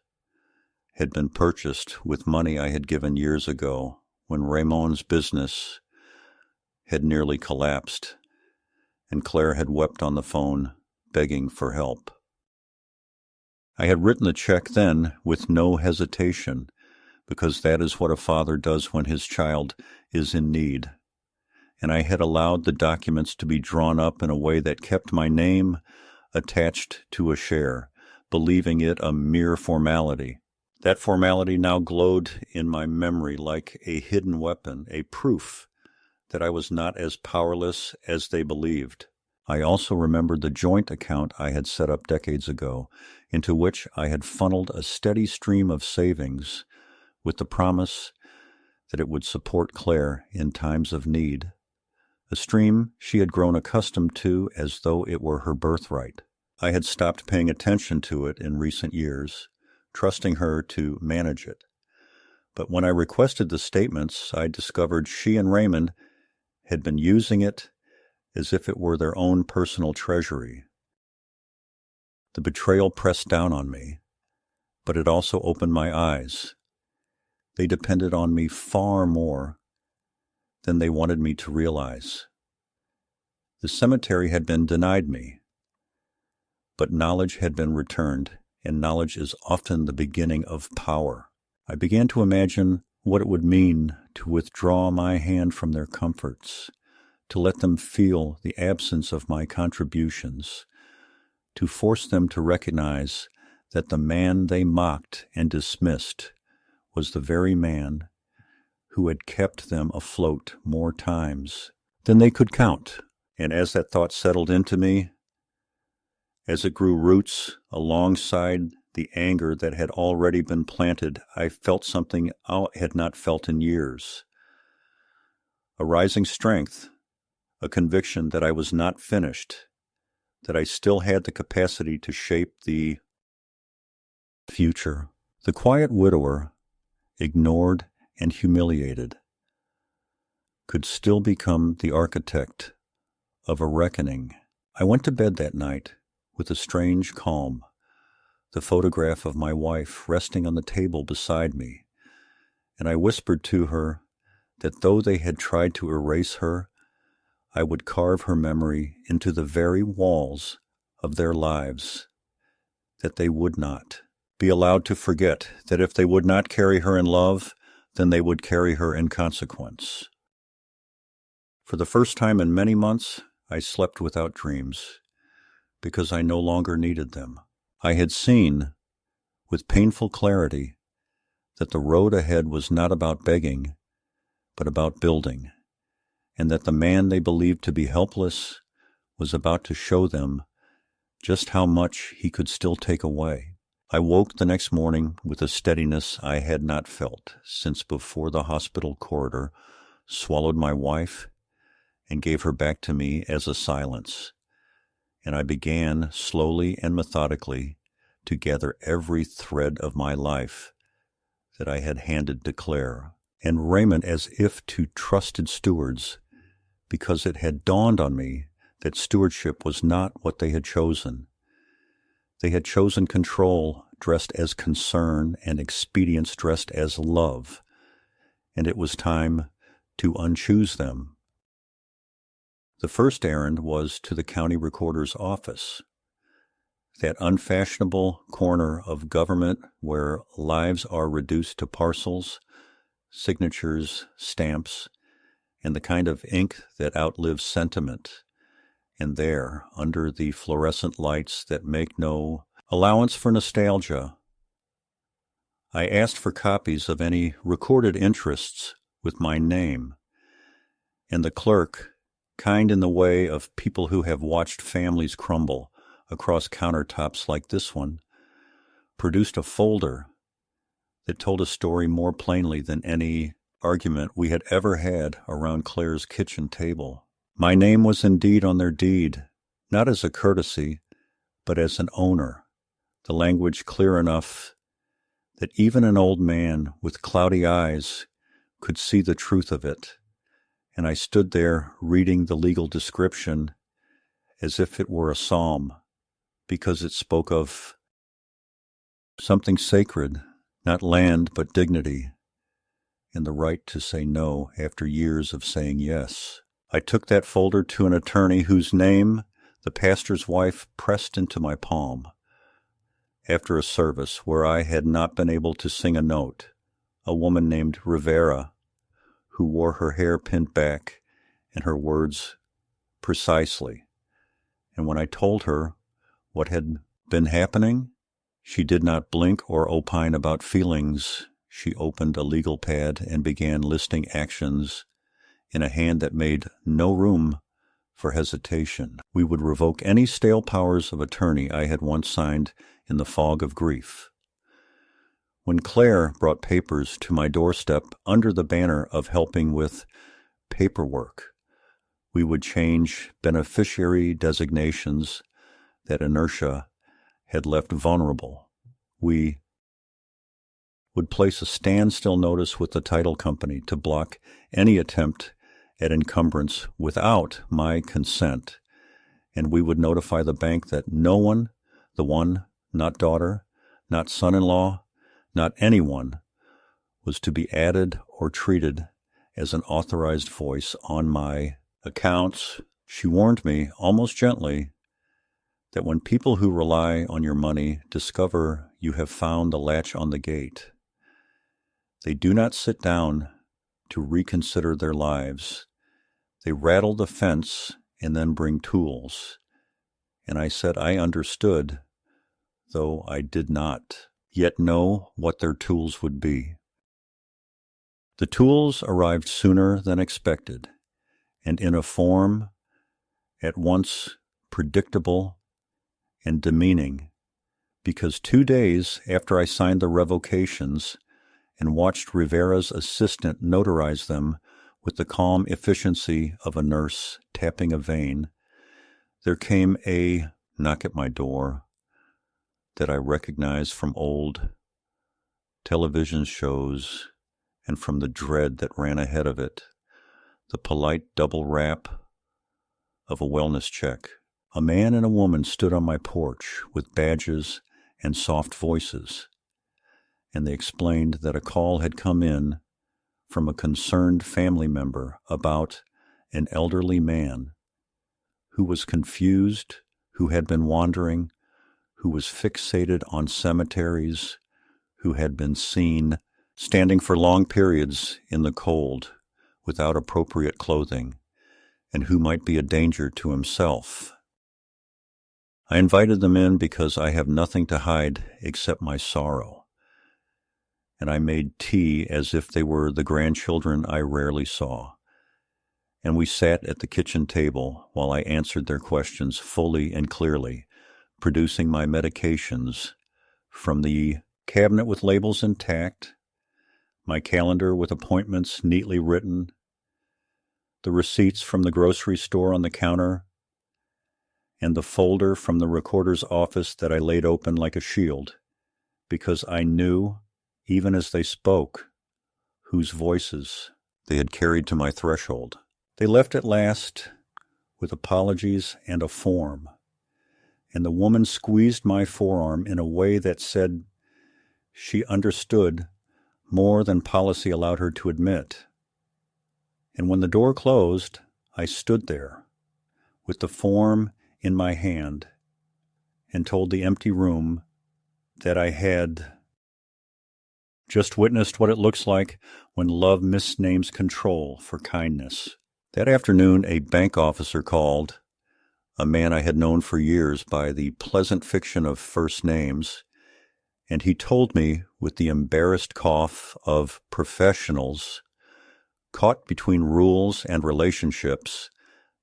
had been purchased with money I had given years ago when Ramon's business had nearly collapsed, and Claire had wept on the phone, begging for help. I had written the check then with no hesitation, because that is what a father does when his child is in need, and I had allowed the documents to be drawn up in a way that kept my name attached to a share, believing it a mere formality. That formality now glowed in my memory like a hidden weapon, a proof that I was not as powerless as they believed. I also remembered the joint account I had set up decades ago, into which I had funneled a steady stream of savings with the promise that it would support Claire in times of need, a stream she had grown accustomed to as though it were her birthright. I had stopped paying attention to it in recent years, trusting her to manage it. But when I requested the statements, I discovered she and Raymond had been using it as if it were their own personal treasury. The betrayal pressed down on me, but it also opened my eyes. They depended on me far more than they wanted me to realize. The cemetery had been denied me, but knowledge had been returned and knowledge is often the beginning of power. I began to imagine what it would mean to withdraw my hand from their comforts, to let them feel the absence of my contributions, to force them to recognize that the man they mocked and dismissed was the very man who had kept them afloat more times than they could count. And as that thought settled into me, as it grew roots alongside the anger that had already been planted, I felt something I had not felt in years. A rising strength, a conviction that I was not finished, that I still had the capacity to shape the future. The quiet widower, ignored and humiliated, could still become the architect of a reckoning. I went to bed that night with a strange calm, the photograph of my wife resting on the table beside me, and I whispered to her that though they had tried to erase her, I would carve her memory into the very walls of their lives, that they would not be allowed to forget, that if they would not carry her in love, then they would carry her in consequence. For the first time in many months, I slept without dreams, because I no longer needed them. I had seen, with painful clarity, that the road ahead was not about begging, but about building, and that the man they believed to be helpless was about to show them just how much he could still take away. I woke the next morning with a steadiness I had not felt since before the hospital corridor swallowed my wife and gave her back to me as a silence, and I began slowly and methodically to gather every thread of my life that I had handed to Claire and Raymond as if to trusted stewards, because it had dawned on me that stewardship was not what they had chosen. They had chosen control dressed as concern and expedience dressed as love, and it was time to unchoose them. The first errand was to the county recorder's office, that unfashionable corner of government where lives are reduced to parcels, signatures, stamps, and the kind of ink that outlives sentiment. And there, under the fluorescent lights that make no allowance for nostalgia, I asked for copies of any recorded interests with my name, and the clerk, kind in the way of people who have watched families crumble across countertops like this one, produced a folder that told a story more plainly than any argument we had ever had around Claire's kitchen table. My name was indeed on their deed, not as a courtesy, but as an owner, the language clear enough that even an old man with cloudy eyes could see the truth of it, and I stood there reading the legal description as if it were a psalm, because it spoke of something sacred, not land but dignity, and the right to say no after years of saying yes. I took that folder to an attorney whose name the pastor's wife pressed into my palm after a service where I had not been able to sing a note, a woman named Rivera, who wore her hair pinned back and her words precisely. And when I told her what had been happening, she did not blink or opine about feelings. She opened a legal pad and began listing actions in a hand that made no room for hesitation. We would revoke any stale powers of attorney I had once signed in the fog of grief. When Claire brought papers to my doorstep under the banner of helping with paperwork, we would change beneficiary designations that inertia had left vulnerable. We would place a standstill notice with the title company to block any attempt at encumbrance without my consent, and we would notify the bank that no one, the one, not daughter, not son-in-law, not anyone, was to be added or treated as an authorized voice on my accounts. She warned me, almost gently, that when people who rely on your money discover you have found the latch on the gate, they do not sit down to reconsider their lives. They rattle the fence and then bring tools. And I said I understood, though I did not yet know what their tools would be. The tools arrived sooner than expected, and in a form at once predictable and demeaning, because 2 days after I signed the revocations and watched Rivera's assistant notarize them with the calm efficiency of a nurse tapping a vein, there came a knock at my door that I recognized from old television shows and from the dread that ran ahead of it, the polite double rap of a wellness check. A man and a woman stood on my porch with badges and soft voices, and they explained that a call had come in from a concerned family member about an elderly man who was confused, who had been wandering, who was fixated on cemeteries, who had been seen standing for long periods in the cold without appropriate clothing, and who might be a danger to himself. I invited them in because I have nothing to hide except my sorrow, and I made tea as if they were the grandchildren I rarely saw, and we sat at the kitchen table while I answered their questions fully and clearly, producing my medications from the cabinet with labels intact, my calendar with appointments neatly written, the receipts from the grocery store on the counter, and the folder from the recorder's office that I laid open like a shield, because I knew, even as they spoke, whose voices they had carried to my threshold. They left at last with apologies and a form, and the woman squeezed my forearm in a way that said she understood more than policy allowed her to admit. And when the door closed, I stood there with the form in my hand and told the empty room that I had just witnessed what it looks like when love misnames control for kindness. That afternoon, a bank officer called, a man I had known for years by the pleasant fiction of first names, and he told me with the embarrassed cough of professionals caught between rules and relationships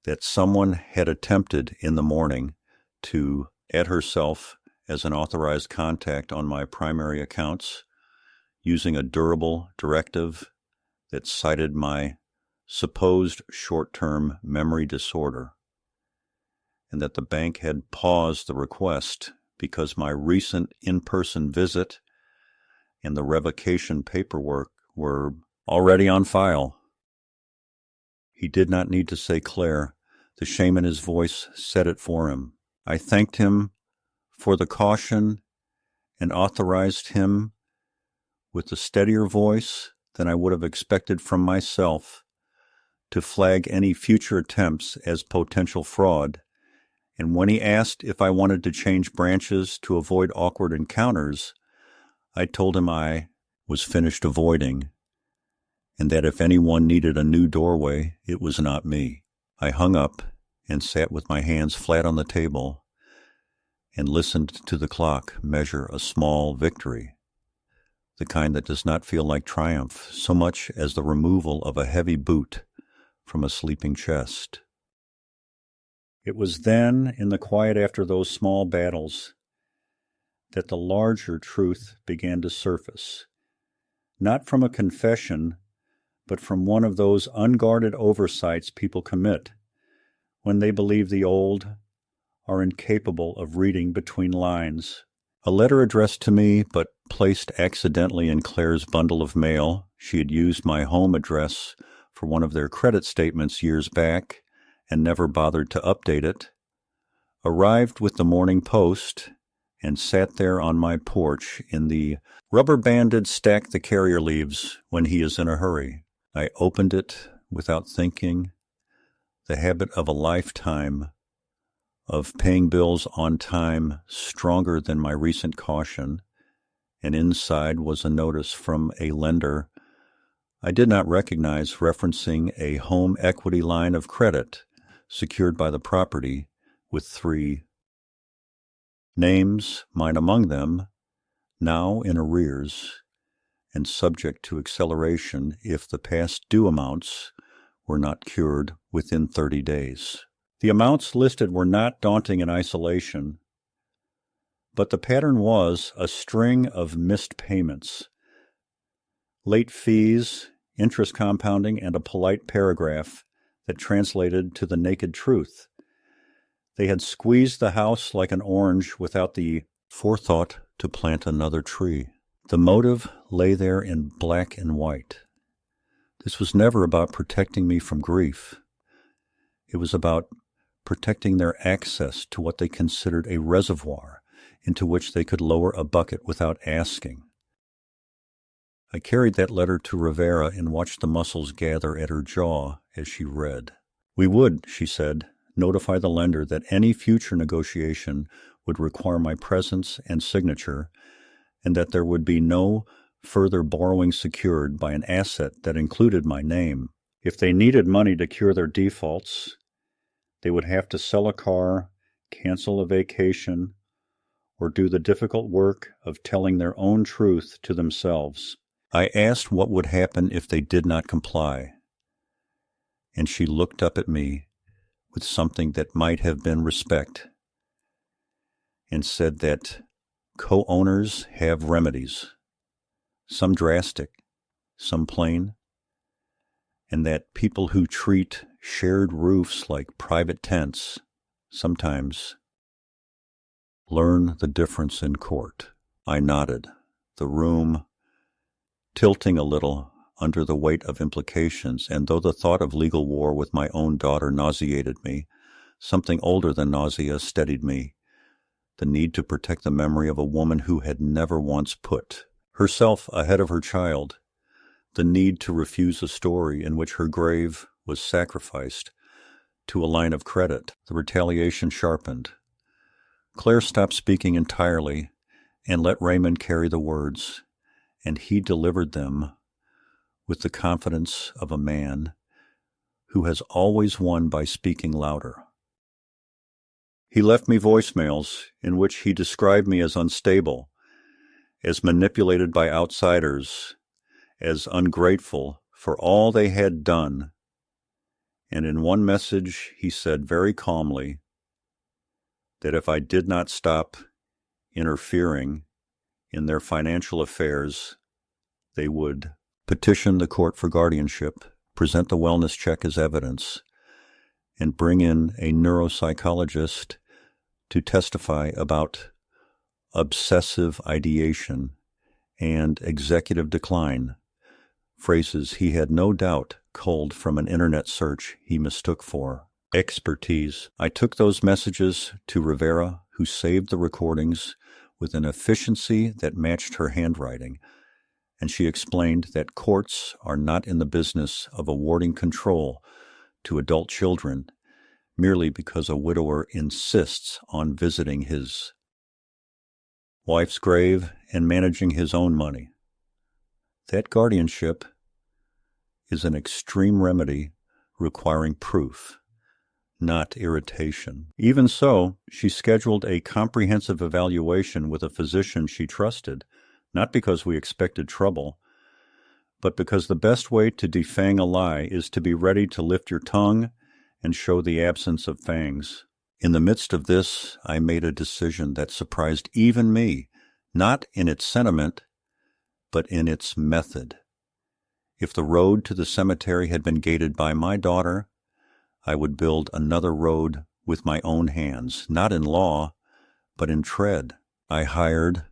that someone had attempted in the morning to add herself as an authorized contact on my primary accounts using a durable directive that cited my supposed short-term memory disorder, and that the bank had paused the request because my recent in-person visit and the revocation paperwork were already on file. He did not need to say Claire. The shame in his voice said it for him. I thanked him for the caution and authorized him with a steadier voice than I would have expected from myself to flag any future attempts as potential fraud. And when he asked if I wanted to change branches to avoid awkward encounters, I told him I was finished avoiding, and that if anyone needed a new doorway, it was not me. I hung up and sat with my hands flat on the table and listened to the clock measure a small victory, the kind that does not feel like triumph so much as the removal of a heavy boot from a sleeping chest. It was then, in the quiet after those small battles, that the larger truth began to surface, not from a confession, but from one of those unguarded oversights people commit when they believe the old are incapable of reading between lines. A letter addressed to me, but placed accidentally in Claire's bundle of mail. She had used my home address for one of their credit statements years back and never bothered to update it, arrived with the morning post and sat there on my porch in the rubber-banded stack the carrier leaves when he is in a hurry. I opened it without thinking, the habit of a lifetime of paying bills on time stronger than my recent caution, and inside was a notice from a lender I did not recognize referencing a home equity line of credit secured by the property with 3 names, mine among them, now in arrears and subject to acceleration if the past due amounts were not cured within 30 days. The amounts listed were not daunting in isolation, but the pattern was a string of missed payments, late fees, interest compounding, and a polite paragraph that translated to the naked truth. They had squeezed the house like an orange without the forethought to plant another tree. The motive lay there in black and white. This was never about protecting me from grief. It was about protecting their access to what they considered a reservoir into which they could lower a bucket without asking. I carried that letter to Rivera and watched the muscles gather at her jaw as she read. We would, she said, notify the lender that any future negotiation would require my presence and signature, and that there would be no further borrowing secured by an asset that included my name. If they needed money to cure their defaults, they would have to sell a car, cancel a vacation, or do the difficult work of telling their own truth to themselves. I asked what would happen if they did not comply, and she looked up at me with something that might have been respect and said that co-owners have remedies, some drastic, some plain, and that people who treat shared roofs like private tents sometimes learn the difference in court. I nodded, the room tilting a little under the weight of implications, and though the thought of legal war with my own daughter nauseated me, something older than nausea steadied me, the need to protect the memory of a woman who had never once put herself ahead of her child, the need to refuse a story in which her grave was sacrificed to a line of credit. The retaliation sharpened. Claire stopped speaking entirely and let Raymond carry the words, and he delivered them with the confidence of a man who has always won by speaking louder. He left me voicemails in which he described me as unstable, as manipulated by outsiders, as ungrateful for all they had done. And in one message he said very calmly that if I did not stop interfering in their financial affairs, they would petition the court for guardianship, present the wellness check as evidence, and bring in a neuropsychologist to testify about obsessive ideation and executive decline, phrases he had no doubt culled from an internet search he mistook for expertise. I took those messages to Rivera, who saved the recordings with an efficiency that matched her handwriting, and she explained that courts are not in the business of awarding control to adult children merely because a widower insists on visiting his wife's grave and managing his own money. That guardianship is an extreme remedy requiring proof, not irritation. Even so, she scheduled a comprehensive evaluation with a physician she trusted, not because we expected trouble, but because the best way to defang a lie is to be ready to lift your tongue and show the absence of fangs. In the midst of this, I made a decision that surprised even me, not in its sentiment, but in its method. If the road to the cemetery had been gated by my daughter, I would build another road with my own hands, not in law, but in tread. I hired,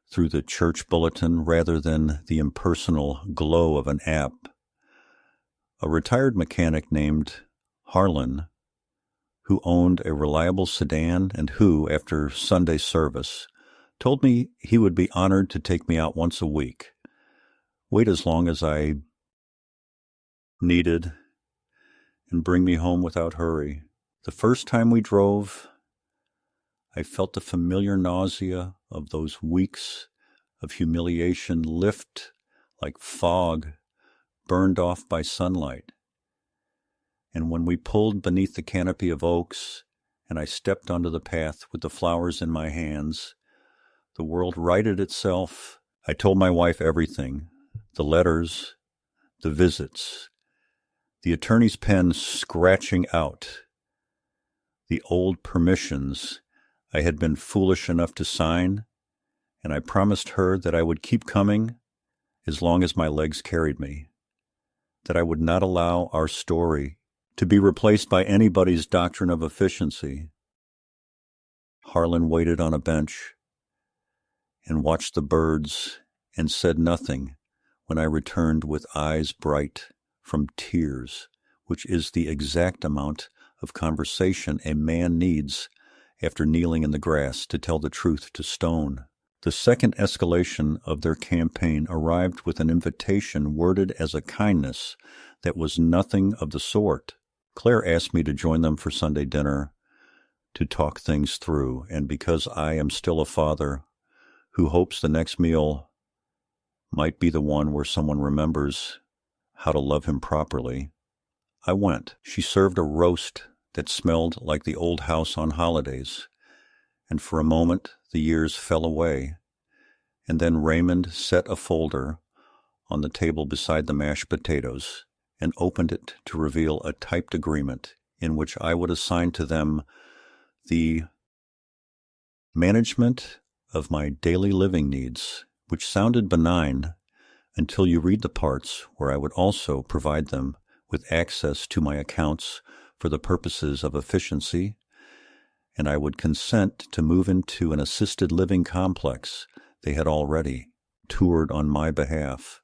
through the church bulletin rather than the impersonal glow of an app, a retired mechanic named Harlan, who owned a reliable sedan and who, after Sunday service, told me he would be honored to take me out once a week, wait as long as I needed, and bring me home without hurry. The first time we drove, I felt the familiar nausea of those weeks of humiliation lift like fog burned off by sunlight. And when we pulled beneath the canopy of oaks, and I stepped onto the path with the flowers in my hands, the world righted itself. I told my wife everything, the letters, the visits, the attorney's pen scratching out the old permissions I had been foolish enough to sign, and I promised her that I would keep coming as long as my legs carried me, that I would not allow our story to be replaced by anybody's doctrine of efficiency. Harlan waited on a bench and watched the birds and said nothing when I returned with eyes bright from tears, which is the exact amount of conversation a man needs after kneeling in the grass to tell the truth to stone. The second escalation of their campaign arrived with an invitation worded as a kindness that was nothing of the sort. Claire asked me to join them for Sunday dinner to talk things through, and because I am still a father who hopes the next meal might be the one where someone remembers how to love him properly, I went. She served a roast that smelled like the old house on holidays, and for a moment the years fell away, and then Raymond set a folder on the table beside the mashed potatoes and opened it to reveal a typed agreement in which I would assign to them the management of my daily living needs, which sounded benign until you read the parts where I would also provide them with access to my accounts for the purposes of efficiency, and I would consent to move into an assisted living complex they had already toured on my behalf,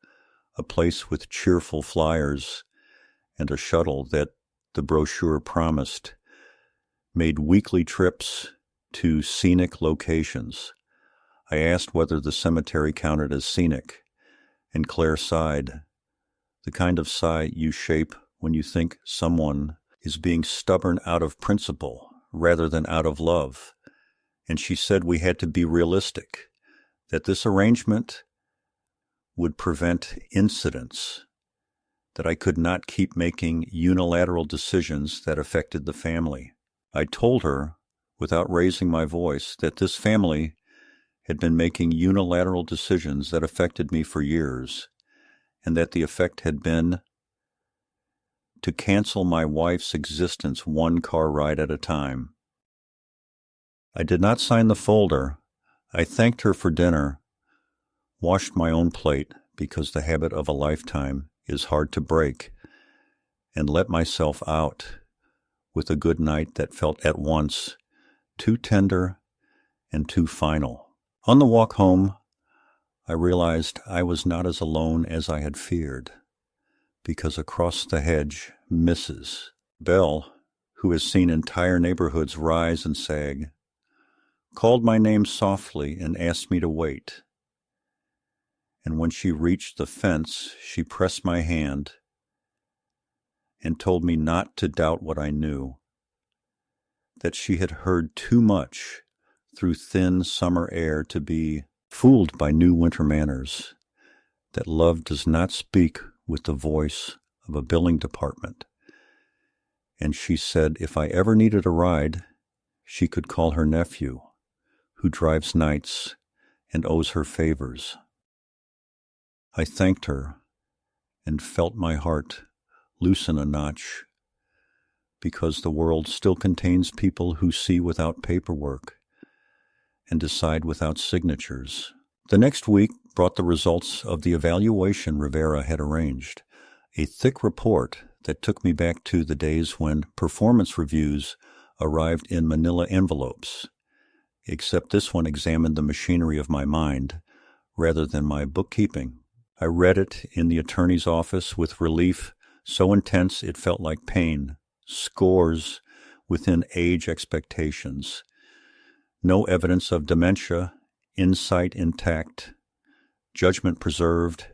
a place with cheerful flyers and a shuttle that the brochure promised made weekly trips to scenic locations. I asked whether the cemetery counted as scenic, and Claire sighed, the kind of sigh you shape when you think someone is being stubborn out of principle rather than out of love. And she said we had to be realistic, that this arrangement would prevent incidents, that I could not keep making unilateral decisions that affected the family. I told her, without raising my voice, that this family had been making unilateral decisions that affected me for years, and that the effect had been to cancel my wife's existence one car ride at a time. I did not sign the folder. I thanked her for dinner, washed my own plate because the habit of a lifetime is hard to break, and let myself out with a good night that felt at once too tender and too final. On the walk home, I realized I was not as alone as I had feared, because across the hedge, Mrs. Bell, who has seen entire neighborhoods rise and sag, called my name softly and asked me to wait. And when she reached the fence, she pressed my hand and told me not to doubt what I knew, that she had heard too much through thin summer air to be fooled by new winter manners, that love does not speak with the voice of a billing department. And she said if I ever needed a ride, she could call her nephew, who drives nights and owes her favors. I thanked her and felt my heart loosen a notch, because the world still contains people who see without paperwork and decide without signatures. The next week brought the results of the evaluation Rivera had arranged, a thick report that took me back to the days when performance reviews arrived in manila envelopes, except this one examined the machinery of my mind rather than my bookkeeping. I read it in the attorney's office with relief so intense it felt like pain, scores within age expectations. No evidence of dementia, insight intact, judgment preserved,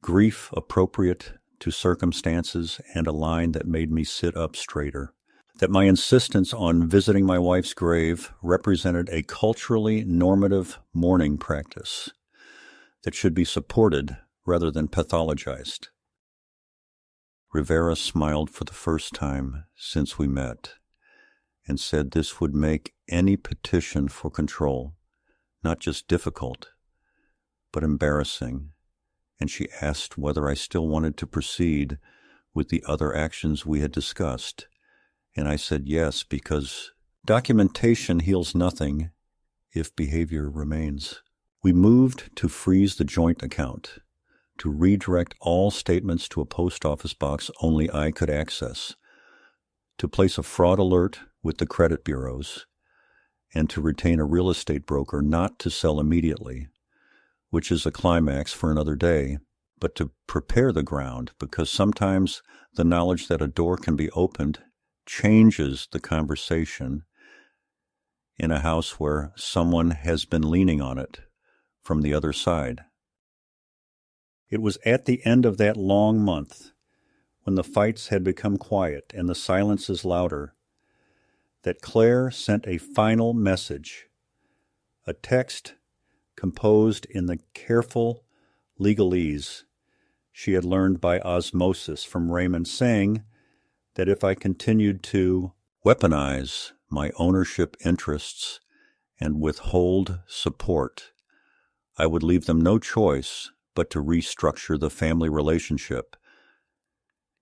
grief appropriate to circumstances, and a line that made me sit up straighter. that my insistence on visiting my wife's grave represented a culturally normative mourning practice that should be supported rather than pathologized. Rivera smiled for the first time since we met and said this would make any petition for control not just difficult, but embarrassing, and she asked whether I still wanted to proceed with the other actions we had discussed, and I said yes, because documentation heals nothing if behavior remains. We moved to freeze the joint account, to redirect all statements to a post office box only I could access, to place a fraud alert with the credit bureaus, and to retain a real estate broker not to sell immediately, which is a climax for another day, but to prepare the ground, because sometimes the knowledge that a door can be opened changes the conversation in a house where someone has been leaning on it from the other side. It was at the end of that long month, when the fights had become quiet and the silences louder, that Claire sent a final message, a text composed in the careful legalese she had learned by osmosis from Raymond, saying that if I continued to weaponize my ownership interests and withhold support, I would leave them no choice but to restructure the family relationship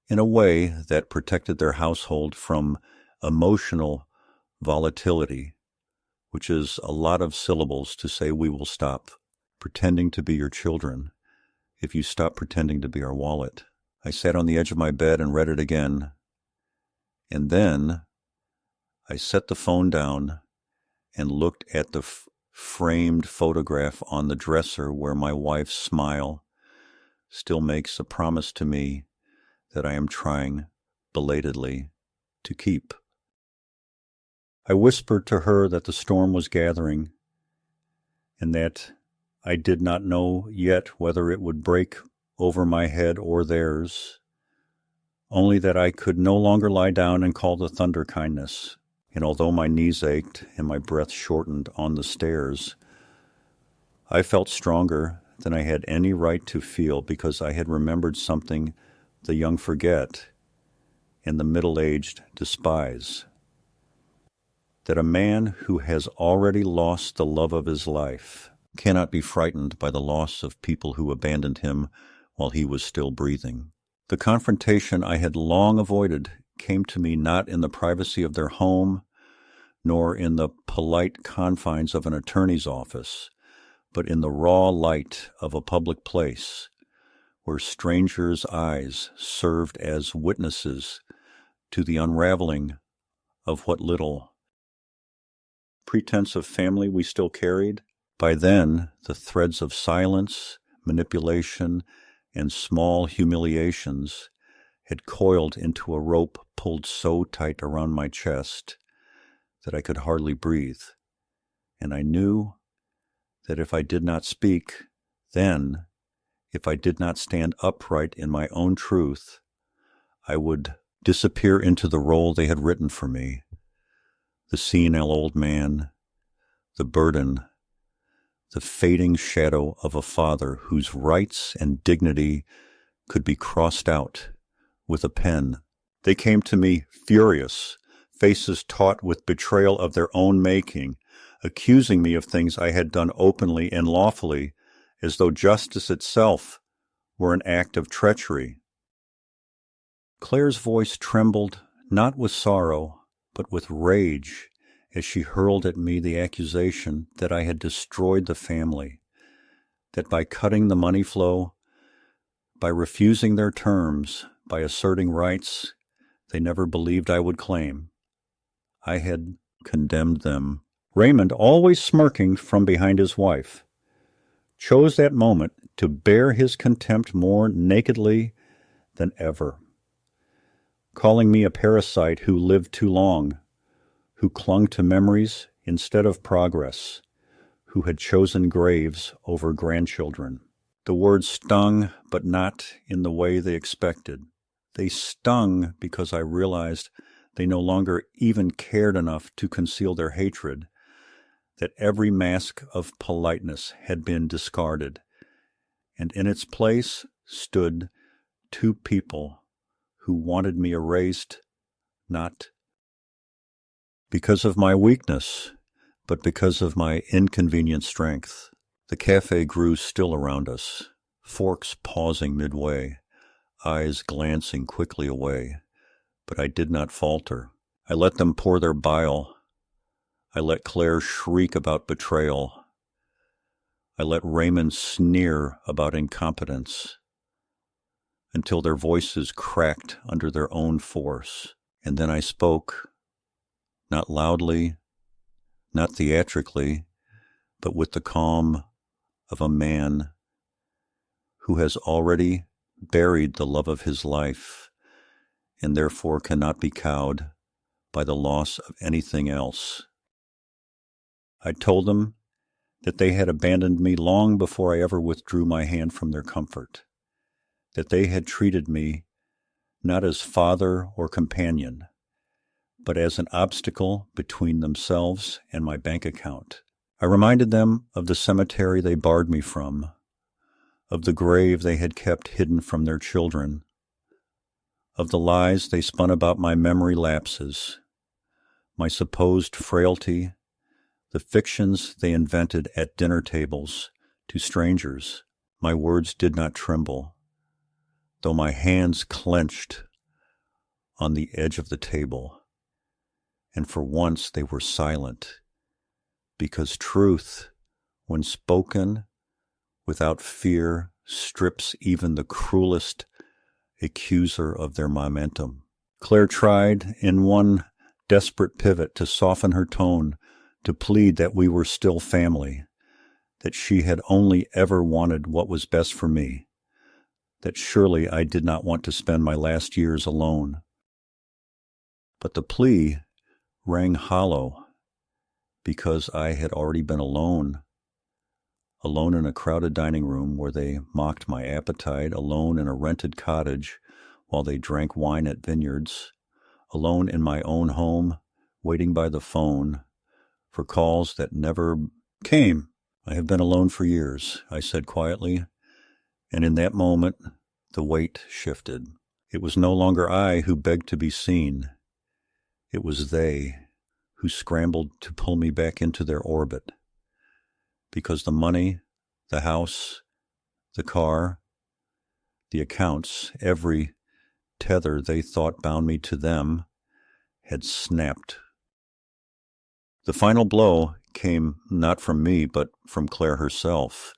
in a way that protected their household from emotional volatility, which is a lot of syllables to say we will stop pretending to be your children if you stop pretending to be our wallet. I sat on the edge of my bed and read it again, and then I set the phone down and looked at the framed photograph on the dresser where my wife's smile still makes a promise to me that I am trying belatedly to keep. I whispered to her that the storm was gathering and that I did not know yet whether it would break over my head or theirs, only that I could no longer lie down and call the thunder kindness. And although my knees ached and my breath shortened on the stairs, I felt stronger than I had any right to feel, because I had remembered something the young forget and the middle-aged despise, that a man who has already lost the love of his life cannot be frightened by the loss of people who abandoned him while he was still breathing. The confrontation I had long avoided came to me not in the privacy of their home, nor in the polite confines of an attorney's office, but in the raw light of a public place, where strangers' eyes served as witnesses to the unraveling of what little pretense of family we still carried. By then, the threads of silence, manipulation, and small humiliations had coiled into a rope pulled so tight around my chest that I could hardly breathe, and I knew that if I did not speak, then, if I did not stand upright in my own truth, I would disappear into the role they had written for me, the senile old man, the burden, the fading shadow of a father whose rights and dignity could be crossed out with a pen. They came to me furious, faces taut with betrayal of their own making, accusing me of things I had done openly and lawfully, as though justice itself were an act of treachery. Claire's voice trembled not with sorrow, but with rage, as she hurled at me the accusation that I had destroyed the family, that by cutting the money flow, by refusing their terms, by asserting rights they never believed I would claim, I had condemned them. Raymond, always smirking from behind his wife, chose that moment to bear his contempt more nakedly than ever, calling me a parasite who lived too long, who clung to memories instead of progress, who had chosen graves over grandchildren. The words stung, but not in the way they expected. They stung because I realized They no longer even cared enough to conceal their hatred, that every mask of politeness had been discarded, and in its place stood two people who wanted me erased, not because of my weakness, but because of my inconvenient strength. The cafe grew still around us, forks pausing midway, eyes glancing quickly away. But I did not falter. I let them pour their bile. I let Claire shriek about betrayal. I let Raymond sneer about incompetence, until their voices cracked under their own force. And then I spoke, not loudly, not theatrically, but with the calm of a man who has already buried the love of his life and therefore cannot be cowed by the loss of anything else. I told them that they had abandoned me long before I ever withdrew my hand from their comfort, that they had treated me not as father or companion, but as an obstacle between themselves and my bank account. I reminded them of the cemetery they barred me from, of the grave they had kept hidden from their children, of the lies they spun about my memory lapses, my supposed frailty, the fictions they invented at dinner tables to strangers. My words did not tremble, though my hands clenched on the edge of the table, and for once they were silent, because truth, when spoken without fear, strips even the cruelest accuser of their momentum. Claire tried, in one desperate pivot, to soften her tone, to plead that we were still family, that she had only ever wanted what was best for me, that surely I did not want to spend my last years alone. But the plea rang hollow, because I had already been alone in a crowded dining room where they mocked my appetite, alone in a rented cottage while they drank wine at vineyards, alone in my own home, waiting by the phone for calls that never came. I have been alone for years, I said quietly, and in that moment the weight shifted. It was no longer I who begged to be seen. It was they who scrambled to pull me back into their orbit, because the money, the house, the car, the accounts, every tether they thought bound me to them had snapped. The final blow came not from me, but from Claire herself,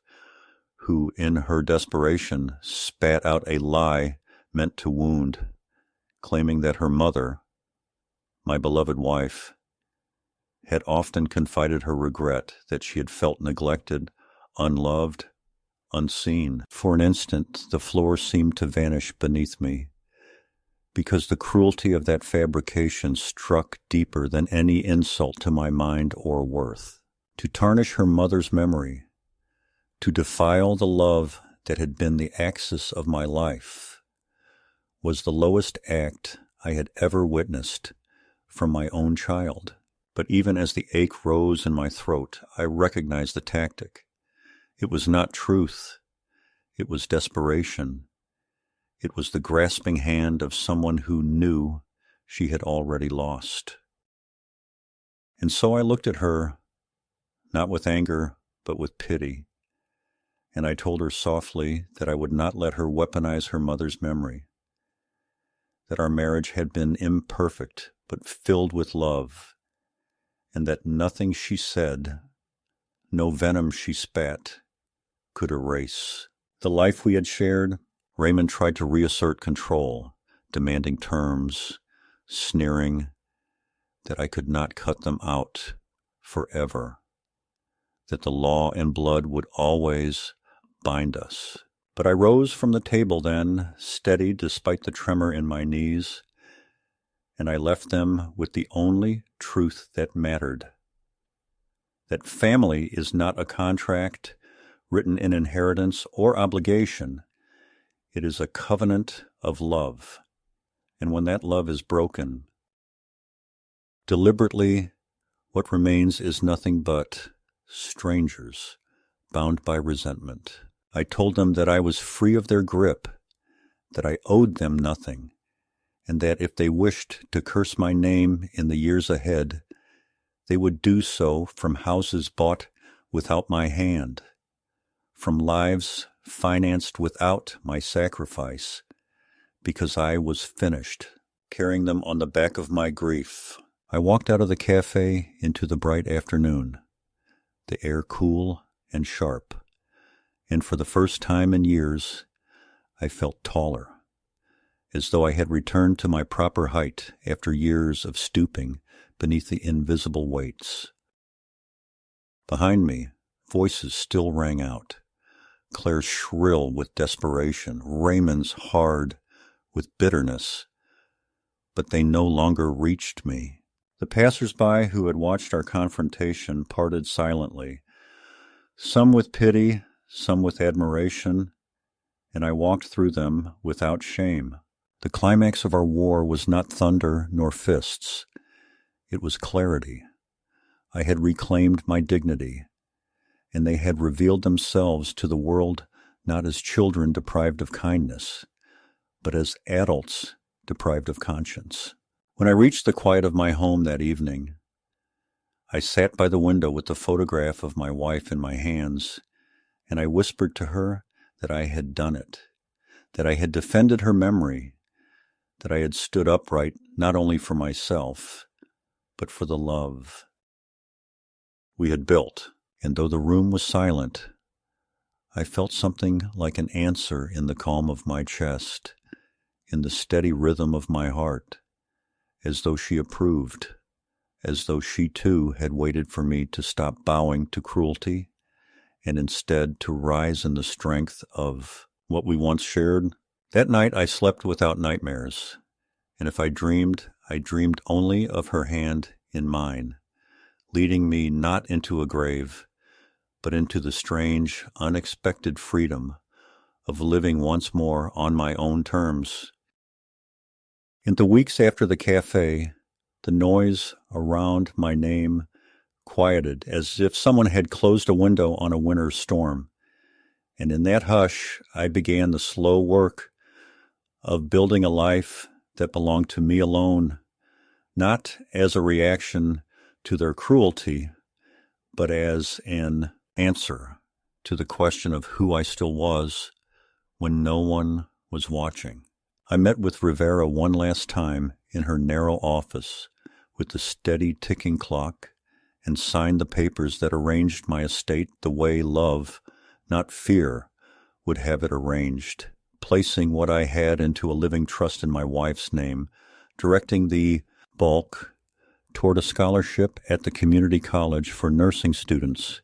who in her desperation spat out a lie meant to wound, claiming that her mother, my beloved wife, had often confided her regret that she had felt neglected, unloved, unseen. For an instant, the floor seemed to vanish beneath me, because the cruelty of that fabrication struck deeper than any insult to my mind or worth. To tarnish her mother's memory, to defile the love that had been the axis of my life, was the lowest act I had ever witnessed from my own child. But even as the ache rose in my throat, I recognized the tactic. It was not truth. It was desperation. It was the grasping hand of someone who knew she had already lost. And so I looked at her, not with anger, but with pity, and I told her softly that I would not let her weaponize her mother's memory, that our marriage had been imperfect but filled with love, and that nothing she said, no venom she spat, could erase. The life we had shared, Raymond tried to reassert control, demanding terms, sneering that I could not cut them out forever, that the law and blood would always bind us. But I rose from the table then, steady despite the tremor in my knees, and I left them with the only truth that mattered, that family is not a contract written in inheritance or obligation. It is a covenant of love, and when that love is broken, Deliberately, what remains is nothing but strangers bound by resentment. I told them that I was free of their grip, that I owed them nothing, and that if they wished to curse my name in the years ahead, they would do so from houses bought without my hand, from lives financed without my sacrifice, because I was finished, carrying them on the back of my grief. I walked out of the cafe into the bright afternoon, the air cool and sharp, and for the first time in years, I felt taller, as though I had returned to my proper height after years of stooping beneath the invisible weights. Behind me, voices still rang out, Claire's shrill with desperation, Raymond's hard with bitterness, but they no longer reached me. The passers-by who had watched our confrontation parted silently, some with pity, some with admiration, and I walked through them without shame. The climax of our war was not thunder nor fists. It was clarity. I had reclaimed my dignity, and they had revealed themselves to the world not as children deprived of kindness, but as adults deprived of conscience. When I reached the quiet of my home that evening, I sat by the window with the photograph of my wife in my hands, and I whispered to her that I had done it, that I had defended her memory, that I had stood upright not only for myself, but for the love we had built. And though the room was silent, I felt something like an answer in the calm of my chest, in the steady rhythm of my heart, as though she approved, as though she too had waited for me to stop bowing to cruelty and instead to rise in the strength of what we once shared. That night I slept without nightmares, and if I dreamed only of her hand in mine, leading me not into a grave, but into the strange, unexpected freedom of living once more on my own terms. In the weeks after the cafe, the noise around my name quieted as if someone had closed a window on a winter's storm. And in that hush, I began the slow work of building a life that belonged to me alone, not as a reaction to their cruelty, but as an answer to the question of who I still was when no one was watching. I met with Rivera one last time in her narrow office with the steady ticking clock and signed the papers that arranged my estate the way love, not fear, would have it arranged, placing what I had into a living trust in my wife's name, directing the bulk toward a scholarship at the community college for nursing students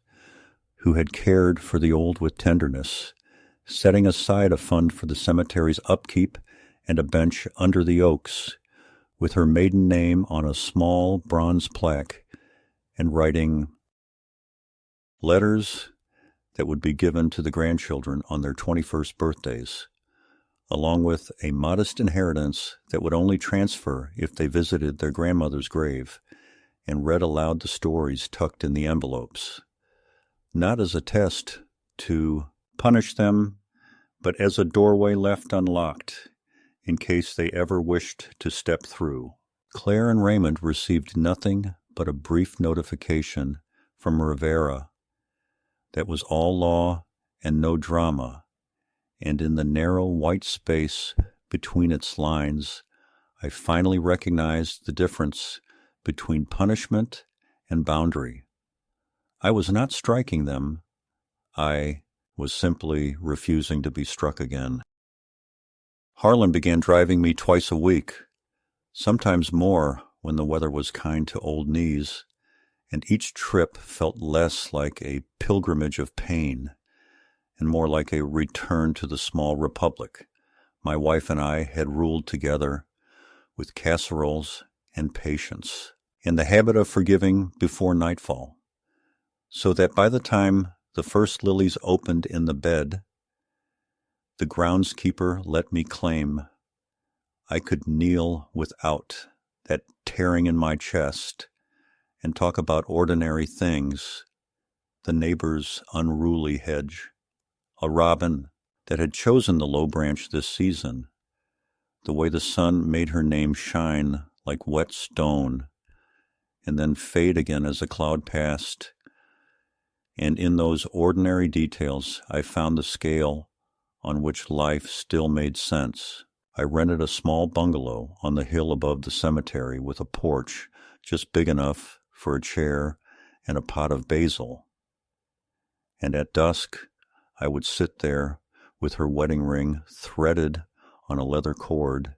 who had cared for the old with tenderness, setting aside a fund for the cemetery's upkeep and a bench under the oaks, with her maiden name on a small bronze plaque, and writing letters that would be given to the grandchildren on their 21st birthdays, along with a modest inheritance that would only transfer if they visited their grandmother's grave and read aloud the stories tucked in the envelopes, not as a test to punish them, but as a doorway left unlocked in case they ever wished to step through. Claire and Raymond received nothing but a brief notification from Rivera that was all law and no drama, and in the narrow white space between its lines, I finally recognized the difference between punishment and boundary. I was not striking them. I was simply refusing to be struck again. Harlan began driving me twice a week, sometimes more when the weather was kind to old knees, and each trip felt less like a pilgrimage of pain and more like a return to the small republic my wife and I had ruled together with casseroles and patience, and the habit of forgiving before nightfall, so that by the time the first lilies opened in the bed, the groundskeeper let me claim I could kneel without that tearing in my chest, and talk about ordinary things, the neighbor's unruly hedge, a robin that had chosen the low branch this season, the way the sun made her name shine like wet stone, and then fade again as a cloud passed. And in those ordinary details, I found the scale on which life still made sense. I rented a small bungalow on the hill above the cemetery with a porch just big enough for a chair and a pot of basil. And at dusk, I would sit there with her wedding ring threaded on a leather cord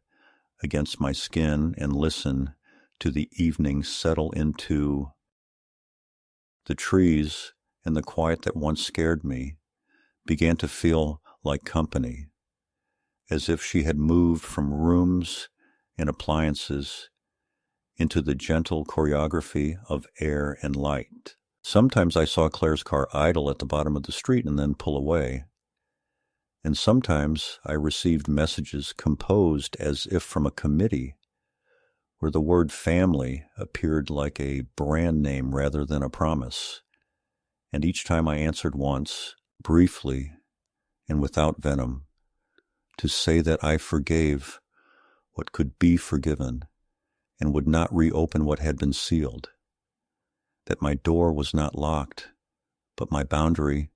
against my skin and listen to the evening settle into the trees, and the quiet that once scared me began to feel like company, as if she had moved from rooms and appliances into the gentle choreography of air and light. Sometimes I saw Claire's car idle at the bottom of the street and then pull away. And sometimes I received messages composed as if from a committee, where the word family appeared like a brand name rather than a promise. And each time I answered once, briefly and without venom, to say that I forgave what could be forgiven and would not reopen what had been sealed, that my door was not locked, but my boundary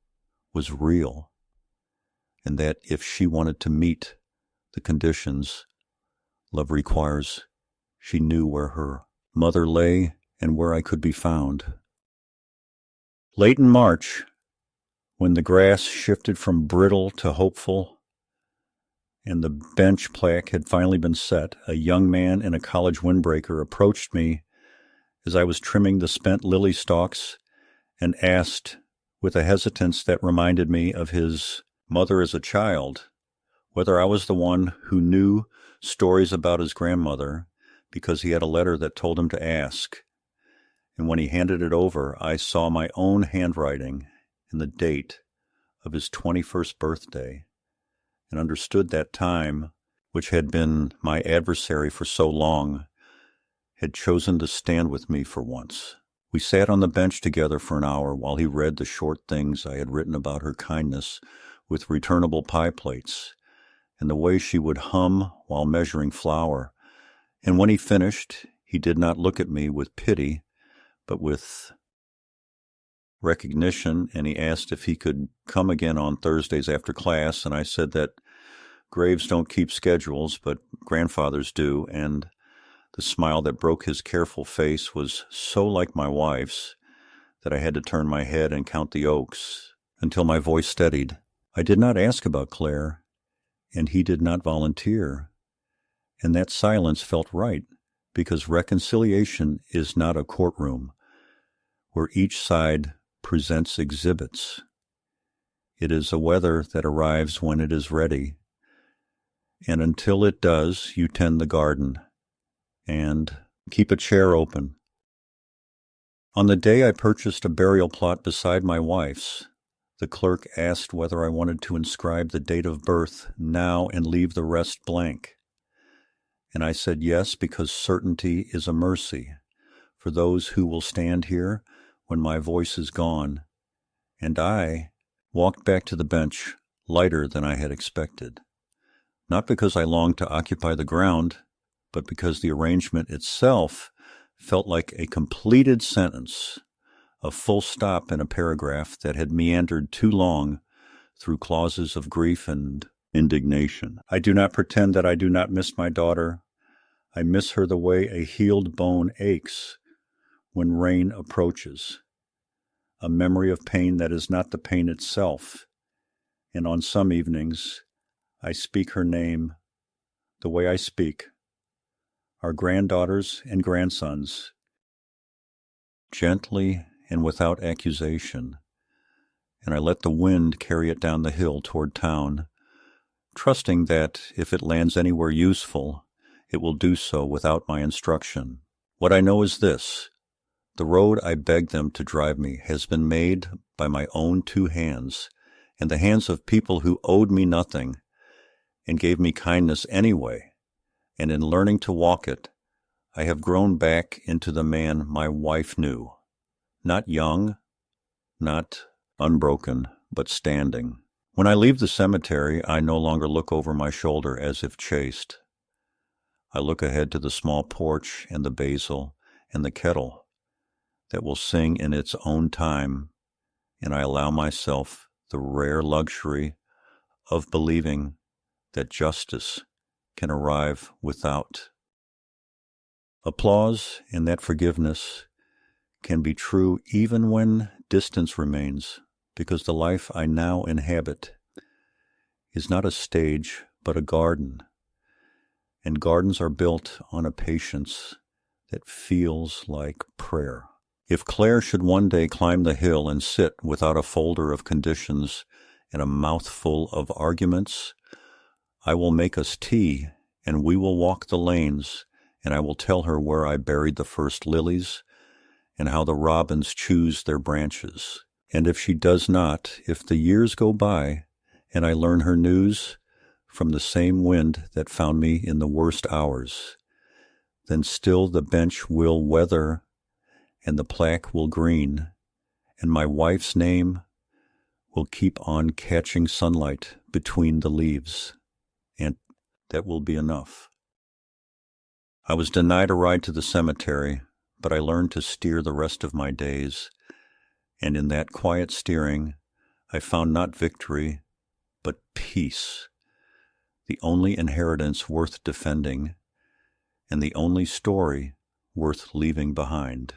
was real, and that if she wanted to meet the conditions love requires, she knew where her mother lay and where I could be found. Late in March, when the grass shifted from brittle to hopeful, and the bench plaque had finally been set, a young man in a college windbreaker approached me as I was trimming the spent lily stalks and asked, with a hesitance that reminded me of his mother as a child, whether I was the one who knew stories about his grandmother because he had a letter that told him to ask. And when he handed it over, I saw my own handwriting and the date of his 21st birthday, and understood that time, which had been my adversary for so long, had chosen to stand with me for once. We sat on the bench together for an hour while he read the short things I had written about her kindness with returnable pie plates, and the way she would hum while measuring flour. And when he finished, he did not look at me with pity, but with recognition, and he asked if he could come again on Thursdays after class, and I said that graves don't keep schedules, but grandfathers do, and the smile that broke his careful face was so like my wife's that I had to turn my head and count the oaks until my voice steadied. I did not ask about Claire, and he did not volunteer, and that silence felt right, because reconciliation is not a courtroom where each side presents exhibits. It is a weather that arrives when it is ready, and until it does, you tend the garden and keep a chair open. On the day I purchased a burial plot beside my wife's, the clerk asked whether I wanted to inscribe the date of birth now and leave the rest blank. And I said yes, because certainty is a mercy for those who will stand here when my voice is gone. And I walked back to the bench lighter than I had expected, not because I longed to occupy the ground, but because the arrangement itself felt like a completed sentence, a full stop in a paragraph that had meandered too long through clauses of grief and indignation. I do not pretend that I do not miss my daughter. I miss her the way a healed bone aches when rain approaches, a memory of pain that is not the pain itself. And on some evenings, I speak her name the way I speak our granddaughters and grandsons, gently and without accusation, and I let the wind carry it down the hill toward town, trusting that if it lands anywhere useful, it will do so without my instruction. What I know is this: the road I begged them to drive me has been made by my own two hands, and the hands of people who owed me nothing and gave me kindness anyway, and in learning to walk it, I have grown back into the man my wife knew, not young, not unbroken, but standing. When I leave the cemetery, I no longer look over my shoulder as if chased. I look ahead to the small porch and the basil and the kettle that will sing in its own time, and I allow myself the rare luxury of believing that justice can arrive without applause, and that forgiveness can be true even when distance remains, because the life I now inhabit is not a stage but a garden, and gardens are built on a patience that feels like prayer. If Claire should one day climb the hill and sit without a folder of conditions and a mouthful of arguments, I will make us tea, and we will walk the lanes, and I will tell her where I buried the first lilies and how the robins choose their branches. And if she does not, if the years go by and I learn her news from the same wind that found me in the worst hours, then still the bench will weather and the plaque will green, and my wife's name will keep on catching sunlight between the leaves, and that will be enough. I was denied a ride to the cemetery, but I learned to steer the rest of my days, and in that quiet steering I found not victory, but peace, the only inheritance worth defending, and the only story worth leaving behind.